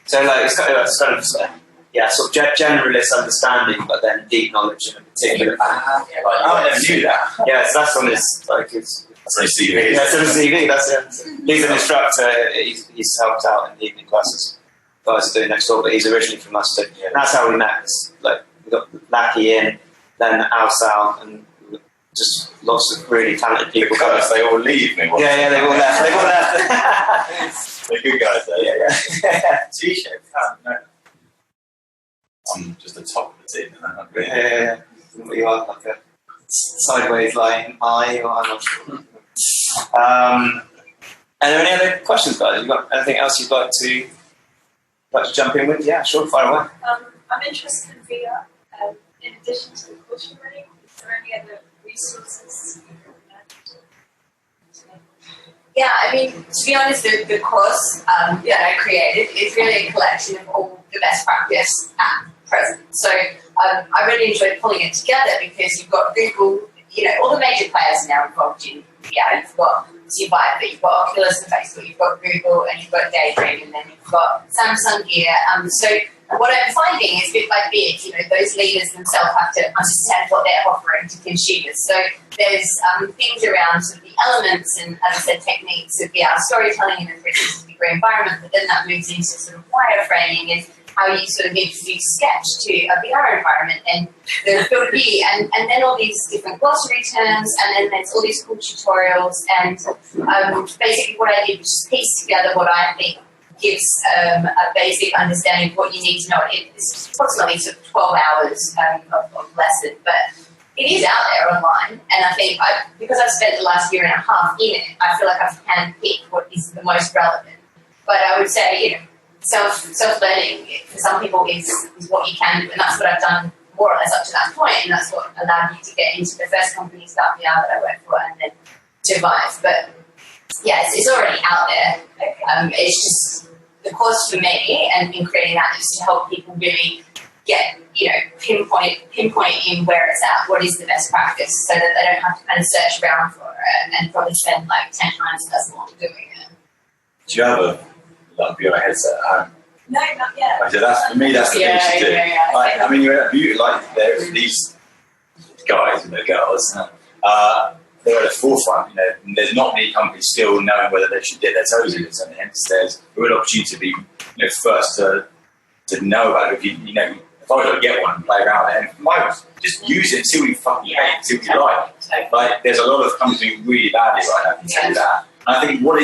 So it's kind of sort of generalist understanding, but then deep knowledge in a particular. I never knew that. Yeah, so that's on his That's on his CV. That's on his CV. That's it. He's an instructor. He's helped out in the evening classes. Guys are doing next door, but he's originally from Leicester. And that's how we met. We got Lackey in, then Alsal, and just lots of really talented people. Because they all leave me. Yeah, they all left. They're good guys, though. Yeah. T-shape. No. I'm just the top of the team. Yeah. You are like a sideways lying eye, or I'm not sure. Are there any other questions, guys? You got anything else you'd like to jump in with? Yeah, sure, fire away. I'm interested in VR. In addition to the course you're running, is there any other resources? Yeah, I mean, to be honest, the course that I created is really a collection of all the best practice at present. So I really enjoyed pulling it together because you've got Google, all the major players are now involved in VR. You've got Survivor, you've got Oculus and Facebook, you've got Google, and you've got Daydream, and then you've got Samsung Gear. So what I'm finding is bit by bit, those leaders themselves have to understand what they're offering to consumers. So there's things around sort of the elements and, as I said, techniques of VR storytelling in a 360 degree environment, but then that moves into sort of wireframing is how you sort of introduce sketch to a VR environment and the ability, and then all these different glossary terms, and then there's all these cool tutorials, and basically what I did was just piece together what I think gives a basic understanding of what you need to know. It's approximately sort of 12 hours of lesson, but it is out there online, and I think because I've spent the last year and a half in it, I feel like I've handpicked what is the most relevant. But I would say, self-learning for some people is what you can do, and that's what I've done more or less up to that point, and that's what allowed me to get into the first company Start VR that I worked for, and then survive. But yeah, it's already out there. It's just the course for me, and in creating that, is to help people really get, pinpoint in where it's at, what is the best practice, so that they don't have to kind of search around for it and probably spend like 10 times as long doing it. Do you have a VR headset at home? No, not yet. So that's, for me, that's the thing to do. I mean, you're at beauty, like there's these guys and the girls, they're at the forefront. There's not many companies still knowing whether they should dip their toes in it, and hence there's a real opportunity to be first to know about it. If I was to get one and play around with it, and just use it, see what you fucking hate, see what you like. Like there's a lot of companies doing really badly right now. I can tell you that. And I think what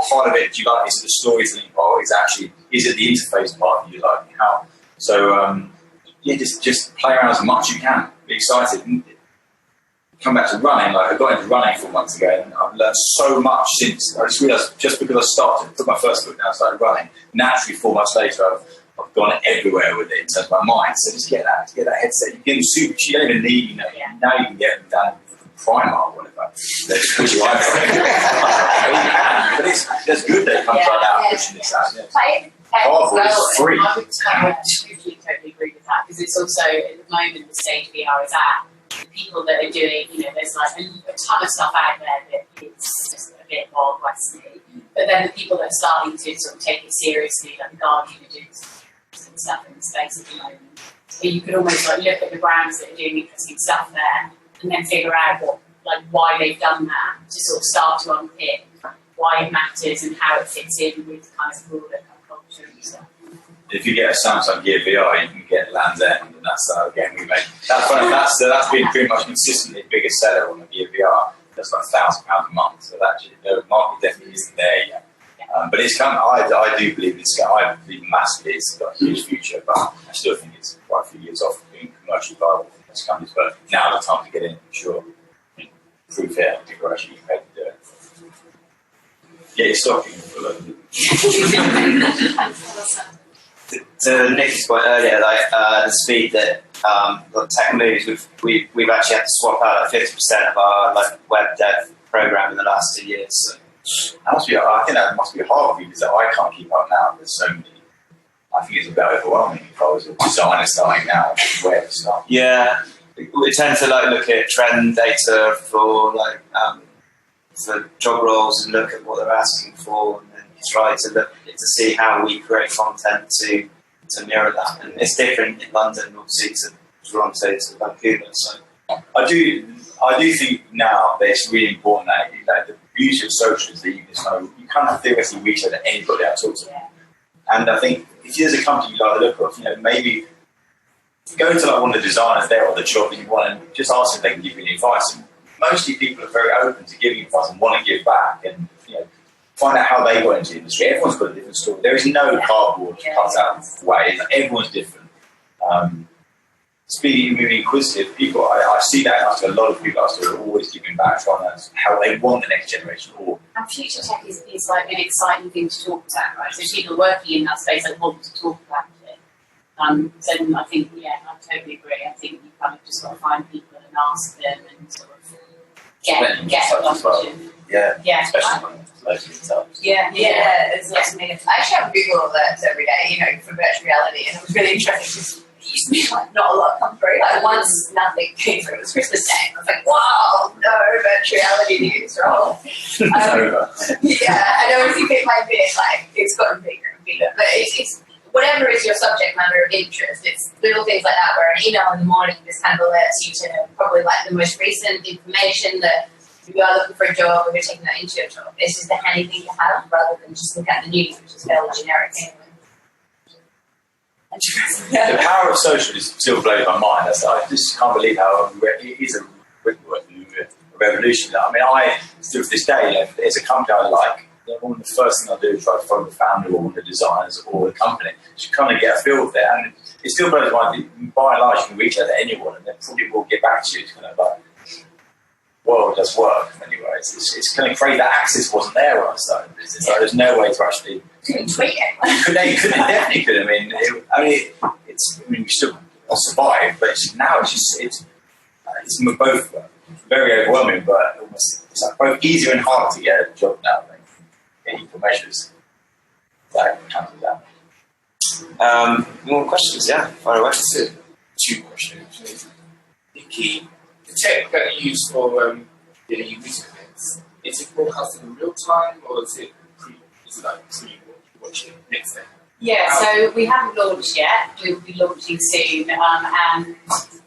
part of it do you like? Is it the storytelling part? Is it the interface part that you like? How? So just play around as much as you can. Be excited. And come back to running. Like I got into running 4 months ago, and I've learned so much since. I just realised just because I started, took my first foot down, and started running. Naturally, 4 months later, I've gone everywhere with it in terms of my mind. So just get that headset. You get them super cheap. You don't even need. Now you can get them down Primark or whatever. They just push you out. But it's good that it comes like that, pushing this out. It's free. I would totally agree with that, because it's also, at the moment, the stage VR is at, the people that are doing, there's like a ton of stuff out there that is just a bit Wild Westy. But then the people that are starting to sort of take it seriously, like the Guardian are doing some stuff in the space at the moment. So you could almost look at the brands that are doing interesting stuff there, and then figure out why they've done that, to sort of start to unpick why it matters and how it fits in with kind of broader culture and stuff. If you get a Samsung Gear VR, you can get Land's End, and that's again we make. That's been pretty much consistently the biggest seller on the Gear VR. That's like £1,000 a month. So the market definitely isn't there yet. But it's coming. I do believe I believe massively it's got a huge future, but I still think it's quite a few years off being commercially viable for those companies. But now the time to get in, for sure. Proof here, I think we're actually prepared to do it. Get your stocking full of To Nick's point earlier, the speed that tech moves, we've actually had to swap out 50% of our web dev program in the last 2 years. So. I think that must be hard for you because I can't keep up now. There's so many. I think it's a bit overwhelming if I was a designer starting now. Where to start? Yeah, we tend to look at trend data for job roles and look at what they're asking for, and then try to see how we create content to mirror that. And it's different in London, obviously, to Toronto, to Vancouver. So I do think now that it's really important that the beauty of social is that you kind of theoretically reach out to anybody I talk to. Yeah. And I think if there's a company you like the look of, maybe go to one of the designers there or the job that you want and just ask if they can give you any advice. And mostly people are very open to giving advice and want to give back and find out how they got into the industry. Everyone's got a different story. There is no cardboard cut out way. Everyone's different. Speaking of being inquisitive, people, I see that after a lot of people are always giving back, trying to how they want the next generation. And future tech is like an exciting thing to talk about, right? So people working in that space want to talk about it. So I think, I totally agree. I think you kind of just got to find people and ask them and sort of get a question. Yeah, especially when it's locally themselves. Yeah, it's I actually have Google alerts every day, for virtual reality, and it was really interesting because it used to be not a lot come through. Once nothing came through, it was Christmas Day. I was like, wow, no virtual reality news roll. It's over. Yeah, and obviously bit by bit, it's gotten bigger and bigger. But it's whatever is your subject matter of interest, it's little things like that where an email in the morning just kind of alerts you to probably like the most recent information that if you are looking for a job or you're taking that into your job. It's just a handy thing to have rather than just look at the news, which is fairly generic anyway. The power of social is still blows my mind. I just can't believe how it is a revolution. I mean, I still to this day, there's a company I like. One of the first things I do is try to follow the founder or one of the designers or the company to kind of get a feel of it. And it still blows my mind. By and large, you can reach out to anyone and they probably will get back to you. It's kind of like, well, it does work anyway. It's kind of crazy. That access wasn't there when I started the business. Like, there's no way to actually. You can tweet it. You definitely could. I mean, we still survive, but now it's both very overwhelming, but almost it's like both easier and harder to get a job now. I think get equal measures. That comes with that. More questions? Yeah, fire away. Two questions. The tech that you use for your music events, is it broadcasted in real time or is it like pre-watching next day? Yeah, so we haven't launched yet. We'll be launching soon, and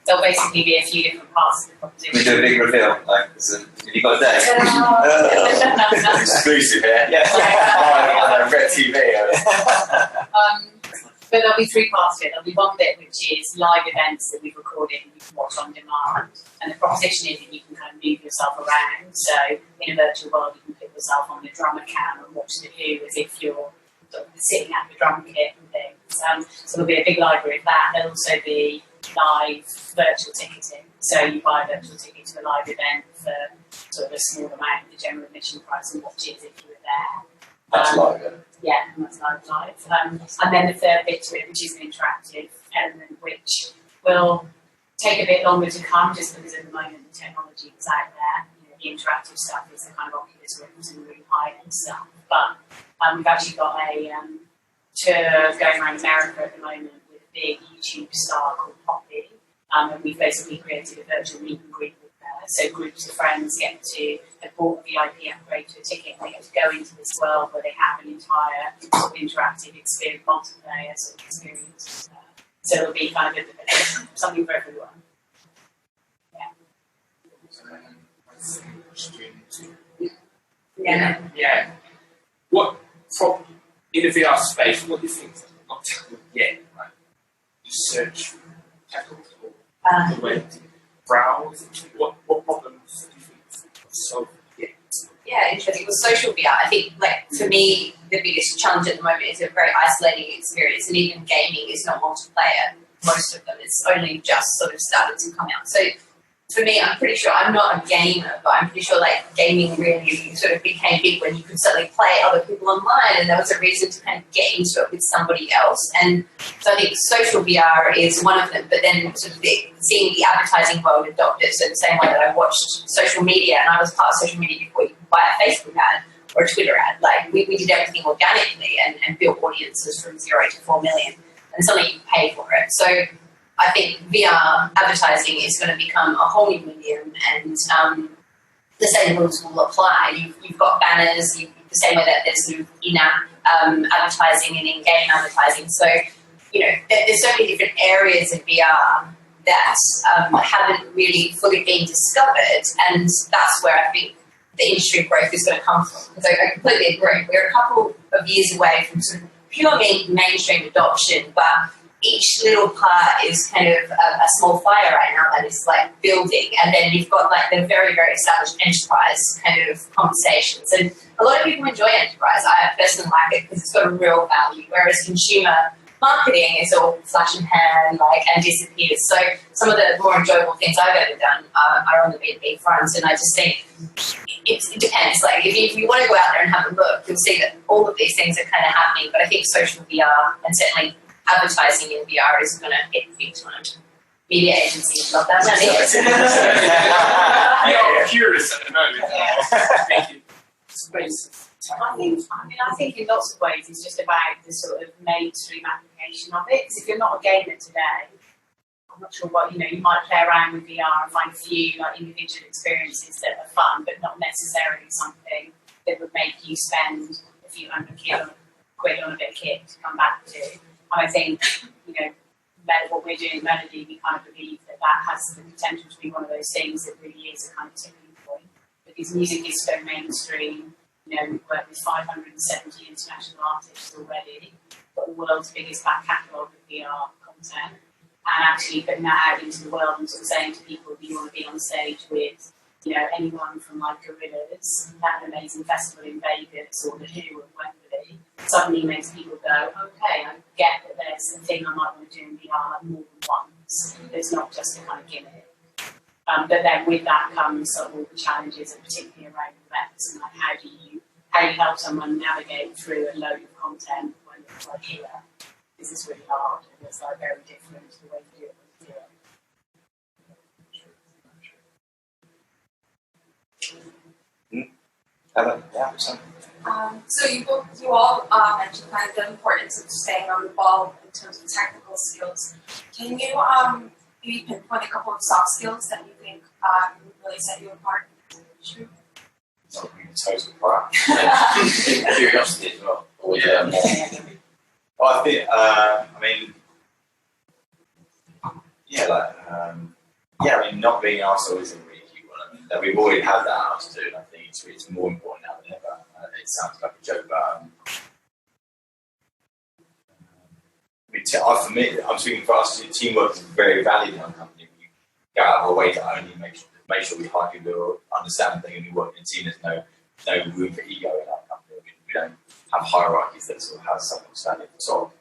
there'll basically be a few different parts of the proposition. We do a big reveal, like, have you got a day? Exclusive here. Yeah. On Red TV. But there'll be three parts to it. There'll be one bit which is live events that we've recorded and you can watch on demand. And the proposition is that you can kind of move yourself around. So in a virtual world, you can put yourself on the drummer cam and watch the Who as if you're sort of sitting at the drum kit and things. So there'll be a big library of that. There'll also be live virtual ticketing. So you buy a virtual ticket to a live event for sort of a small amount of the general admission price and watch it as if you were there. That's live. Yeah, and that's live. And then the third bit to it, which is an interactive element, which will take a bit longer to come, just because at the moment the technology is out there. You know, the interactive stuff is the kind of Oculus Rift and Room Height and stuff. But we've actually got a tour going around America at the moment with a big YouTube star called Potten. And we've basically created a virtual meet and greet with her. So groups of friends get to have bought a VIP upgrade to a ticket and they get to go into this world where they have an entire sort of interactive experience, multiplayer sort of experience. So it'll be kind of something for everyone. Yeah. What from in the VR space? What do you think is not tackled yet? Right? You search tackled or the way to browse. What problems do you think solved yet? Yeah, interesting. With social VR, I think, like, for me, the biggest challenge at the moment is a very isolating experience, and even gaming is not multiplayer. Most of them, it's only just sort of started to come out. So for me, I'm pretty sure, I'm not a gamer, but I'm pretty sure like gaming really sort of became big when you could suddenly play other people online, and there was a reason to kind of get into it with somebody else. And so I think social VR is one of them, but then sort of seeing the advertising world adopt it. So the same way that I watched social media, and I was part of social media before you could buy a Facebook ad or a Twitter ad. Like we did everything organically and built audiences from 0 to 4 million, and suddenly you pay for it. So I think VR advertising is going to become a whole new medium, and the same rules will apply. You've got banners, the same way that there's sort of in-app advertising and in-game advertising. So, you know, there's so many different areas of VR that haven't really fully been discovered, and that's where I think the industry growth is going to come from. Because I completely agree. We're a couple of years away from sort of pure mainstream adoption, but each little part is kind of a small fire right now that is like building, and then you've got like the very, very established enterprise kind of conversations. And a lot of people enjoy enterprise. I personally like it because it's got a real value, whereas consumer marketing is all flash and pan, like, and disappears. So some of the more enjoyable things I've ever done are on the B2B front, and I just think it depends. Like if you want to go out there and have a look, you'll see that all of these things are kind of happening. But I think social VR and certainly advertising in VR is going to hit big time. Media agencies love that money. You're curious at the moment. I think in lots of ways it's just about the sort of mainstream application of it. Because if you're not a gamer today, I'm not sure what, you might play around with VR and find a few like individual experiences that are fun, but not necessarily something that would make you spend a few hundred quid on a bit of kit to come back to. I think, what we're doing at Melody, we kind of believe that has the potential to be one of those things that really is a kind of tipping point. Because music is so mainstream, we work with 570 international artists already, got the world's biggest back catalogue of VR content, and actually putting that out into the world and sort of saying to people, do you want to be on stage with, anyone from like Gorillaz, that amazing festival in Vegas, or the Who at Wembley, suddenly makes people go, okay, I get that there's a thing I might want to do in VR like more than once. It's not just a kind of gimmick. But then with that comes sort of all the challenges, and particularly around events, and like how do you help someone navigate through a load of content when it's like here, this is really hard, and it's like very different to the way you do it with VR. So you all mentioned kind of the importance of staying on the ball in terms of technical skills. Can you maybe pinpoint a couple of soft skills that you think really set you apart? Sure. Not being total crap. Curiosity as well. Always more. Well, I think, not being arsehole is a really key one. That we've already had that attitude. I think it's more important now than ever. It sounds like a joke, but for me, I'm speaking for us. Teamwork is very valued in our company. We go out of our way to only make sure we hire people who understand things and we work in a team. There's no room for ego in our company. We don't have hierarchies that sort of have someone standing at the top.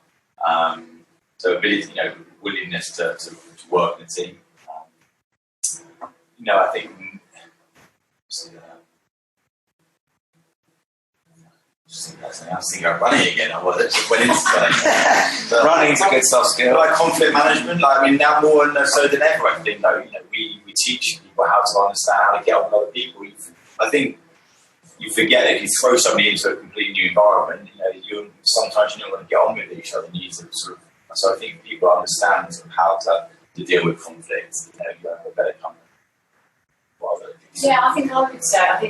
So ability, willingness to work in a team. I think. I was thinking about running again. I went into something. Running's a good soft skill. Like conflict management. Now more so than ever, I think. We teach people how to understand how to get on with other people. I think you forget that if you throw somebody into a completely new environment, sometimes you don't want to get on with each other. You need to so I think people understand how to deal with conflict. You have a better company. Yeah, I think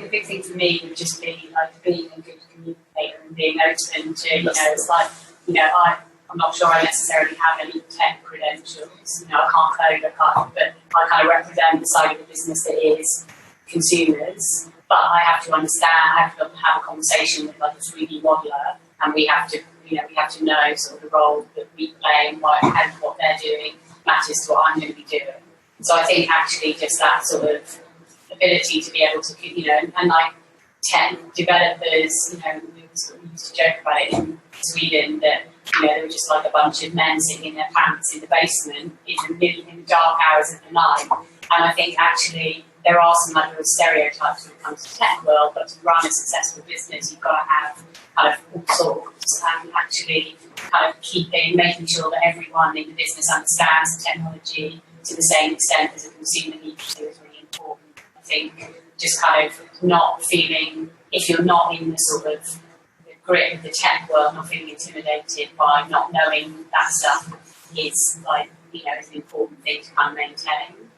the big thing for me would just be like being a good communicator and being open to, it's like, I'm not sure I necessarily have any tech credentials. I can't code, but I kind of represent the side of the business that is consumers. But I have to understand, I have to have a conversation with like a 3D modeler, and we have to know sort of the role that we play and what they're doing matters to what I'm going to be doing. So I think actually just that sort of ability to be able to, and like tech developers, we used to joke about it in Sweden that, they were just like a bunch of men sitting in their pants in the basement in the dark hours of the night. And I think actually there are some like real stereotypes when it comes to the tech world, but to run a successful business, you've got to have kind of all sorts, and actually kind of making sure that everyone in the business understands the technology to the same extent as a consumer needs to is really important. I think just kind of not feeling, if you're not in the sort of grit of the tech world, not feeling intimidated by not knowing that stuff is like, is an important thing to kind of maintain.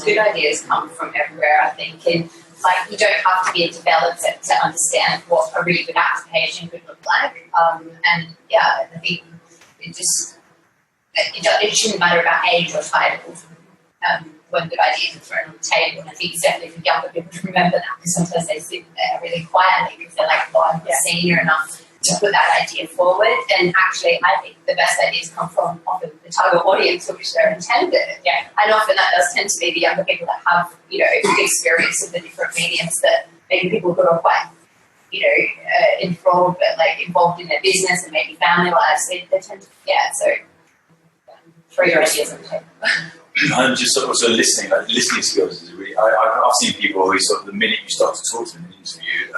Good ideas come from everywhere, I think, and like you don't have to be a developer to understand what a really good application could look like. And yeah, I think it shouldn't matter about age or title when good ideas are thrown on the table. And I think it's definitely for younger people to remember that, because sometimes they sit there really quietly because they're like, I'm not senior enough to put that idea forward. And actually, I think the best ideas come from often the target audience for which they're intended. Yeah. And often that does tend to be the younger people that have, experience of the different mediums that maybe people who are quite, enthralled, but like involved in their business and maybe family lives, they tend to, so throw your ideas on the table. And just also listening skills is really, I've seen people who the minute you start to talk to them in an interview,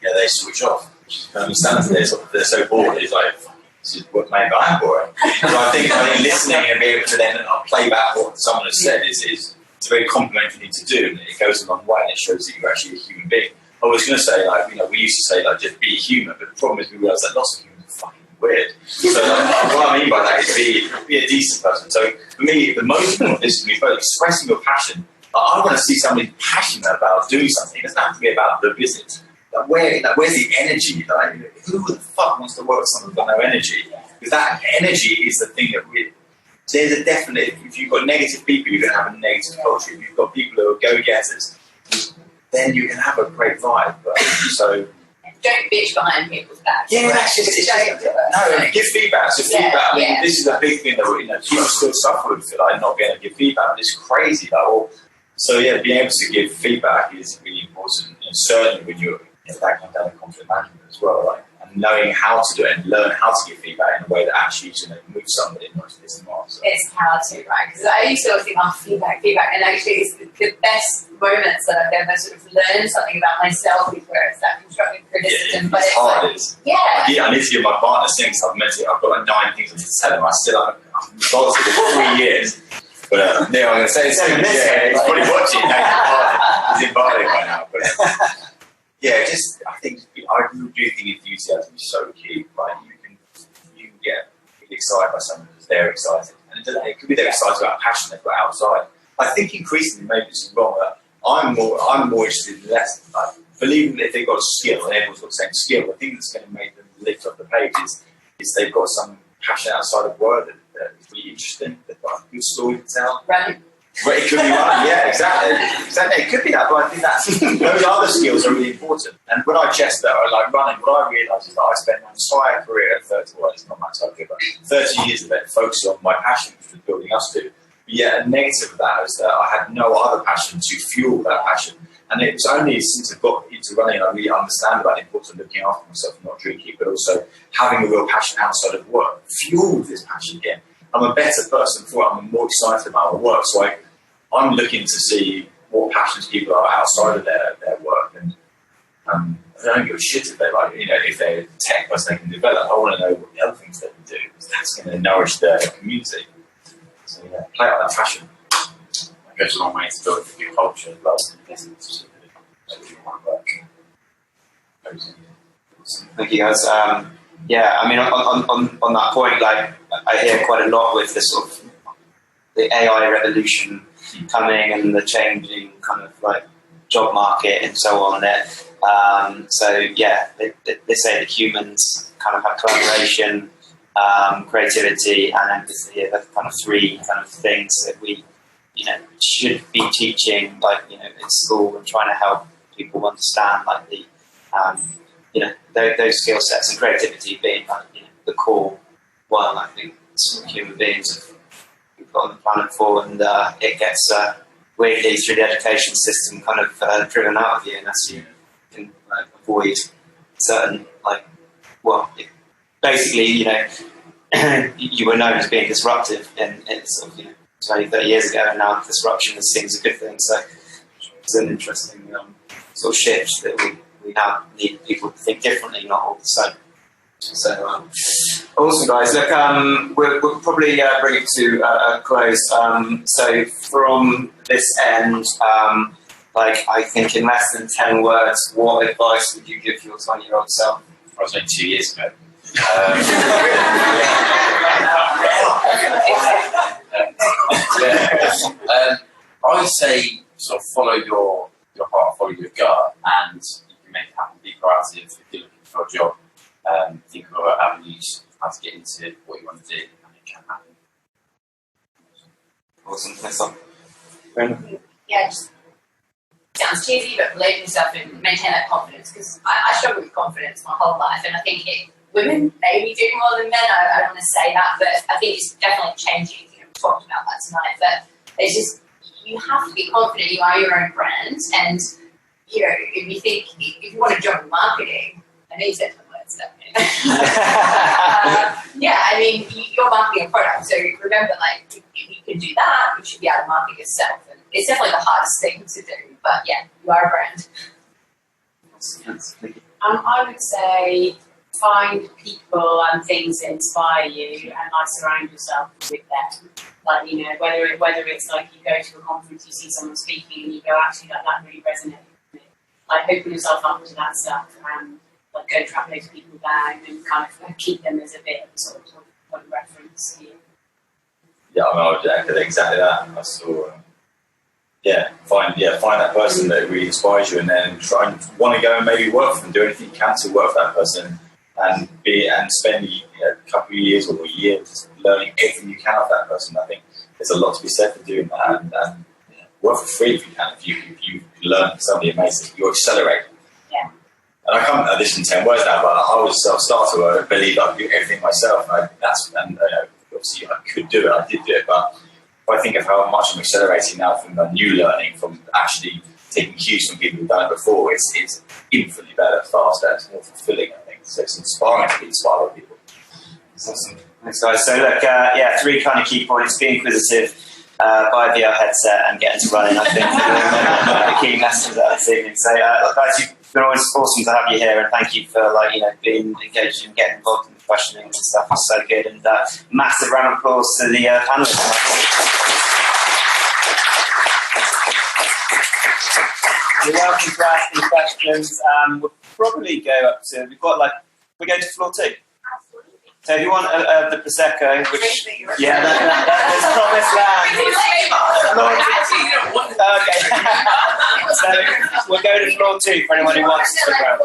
they switch off. I understand that they're so bored. It's like, this is what maybe I'm boring. So I think listening and being able to then play back what someone has said is it's a very complimentary thing to do, and it goes a long way, and it shows that you're actually a human being. I was going to say, we used to say, just be human, but the problem is we realise that lots of humans are fucking weird. So what I mean by that is be a decent person. So for me, the most important is to be both expressing your passion. I want to see somebody passionate about doing something. It doesn't have to be about the business. Where's the energy? Who the fuck wants to work with someone who's got no energy? Because that energy is the thing that really. There's a definite. If you've got negative people, you're going to have a negative culture. If you've got people who are go-getters, then you can have a great vibe. But, so. Don't bitch behind people's backs. Yeah, that's just no. Give feedback. So feedback. I mean, this is a big thing that people still suffer with, like not being able to give feedback. It's crazy. Like, well, so yeah, being able to give feedback is really important. And certainly when you're that comes down to conflict management as well, like and knowing how to do it and learn how to give feedback in a way that actually is going to move somebody not to this and that. So. It's hard to, right? Because I used to always think, feedback, and actually it's the best moments that I've ever sort of learned something about myself is where it's that constructive criticism. But it's hard. Like, yeah. I need to give my partner things. I've got like 9 things I need to tell him. I still haven't got to for 3 years. But Neil, I'm going to say the same. Yeah, he's probably watching. He's in Bali right now. But I think I do think enthusiasm is so key. Like you can get really excited by something because they're excited, and it could be they're excited about a passion they've got outside. I think increasingly, maybe this is wrong, but I'm more interested in less. Like, believing that if they've got a skill and everyone's got the same skill, the thing that's going to make them lift off the page is they've got some passion outside of work that is really interesting. They've got a good story to tell. Right. Well, it could be running, yeah, exactly. It could be that, but I think those other skills are really important. And when I chest that, I like running, what I realise is that I spent my entire career at 30, well, it's not my entire career, but 30 years of it focusing on my passion, which was building UsTwo. But yeah, a negative of that is that I had no other passion to fuel that passion. And it was only since I got into running I really understand about the importance of looking after myself and not drinking, but also having a real passion outside of work fueled this passion again. I'm a better person for it. I'm more excited about my work. So I'm looking to see what passions people are outside of their work, and I don't give a shit if they're if they're a tech person they can develop. I want to know what the other things they can do, because that's going to nourish their community. So yeah, play out that passion. It goes a long way to build a good culture as well. Thank you guys. Yeah, I mean on that point, like I hear quite a lot with this sort of the AI revolution coming and the changing kind of like job market and so on there. So yeah, they say that humans kind of have collaboration, creativity and empathy are the kind of 3 kind of things that we, should be teaching in school and trying to help people understand like the, those skill sets, and creativity being like, the core one, I think human beings we've got on the planet for, and it gets weirdly through the education system kind of driven out of you unless you can avoid certain basically you were known as being disruptive in sort of 20, 30 years ago, and now disruption is seen as a good thing. So it's an interesting sort of shift that we now need people to think differently, not all the same. So awesome, guys. Look, we'll probably bring it to a close. So from this end, I think in less than 10 words, what advice would you give your 20-year-old self? I was only 2 years ago. I would say sort of follow your heart, follow your gut, and you can make it happen. Be proactive if you're looking for a job. Think of other avenues, how to get into what you want to do, and it can happen. Awesome. Thanks, Tom. Yeah, just sounds cheesy, but believe in yourself and maintain that confidence, because I struggle with confidence my whole life, and I think women maybe do more than men. I don't want to say that, but I think it's definitely changing. We talked about that tonight, but it's just you have to be confident. You are your own brand, and if you want to join marketing, I know you said some words, don't you? You're marketing a product, so remember, if you can do that, you should be able to market yourself. And it's definitely the hardest thing to do, but yeah, you are a brand. I would say find people and things that inspire you, and surround yourself with them. Whether it's you go to a conference, you see someone speaking, and you go, actually, that really resonates with me. Open yourself up to that stuff, and go track those people down, and kind of keep them as a bit of sort of reference here. Yeah, I would echo exactly that. I saw. Find that person that really inspires you, and then try and want to go and maybe work for them, do anything you can to work for that person, and spend couple of years or a year, just learning everything you can of that person. I think there's a lot to be said for doing that, and work for free if you can. If you learn something amazing, you accelerate. Yeah. And I can't add this in 10 words now, but I was self-starter. I believed I could do everything myself. Obviously I could do it. I did do it, but if I think of how much I'm accelerating now from the new learning, from actually taking cues from people who've done it before, it's infinitely better, faster, it's more fulfilling, I think. So it's inspiring to be inspired by people. That's awesome. Thanks, guys. So look, 3 kind of key points: be inquisitive, buy a VR headset, and get into running. I think are the key messages out this evening. So, guys, it's been always awesome to have you here, and thank you for being engaged and getting involved in the questioning and stuff. It's so good, and massive round of applause to the panelists. You're welcome to ask any questions. We'll probably go up to, we go to floor 2. So if you want the Prosecco, which, that's promised land. Okay. So we'll go to floor 2 for anyone who wants to stick around.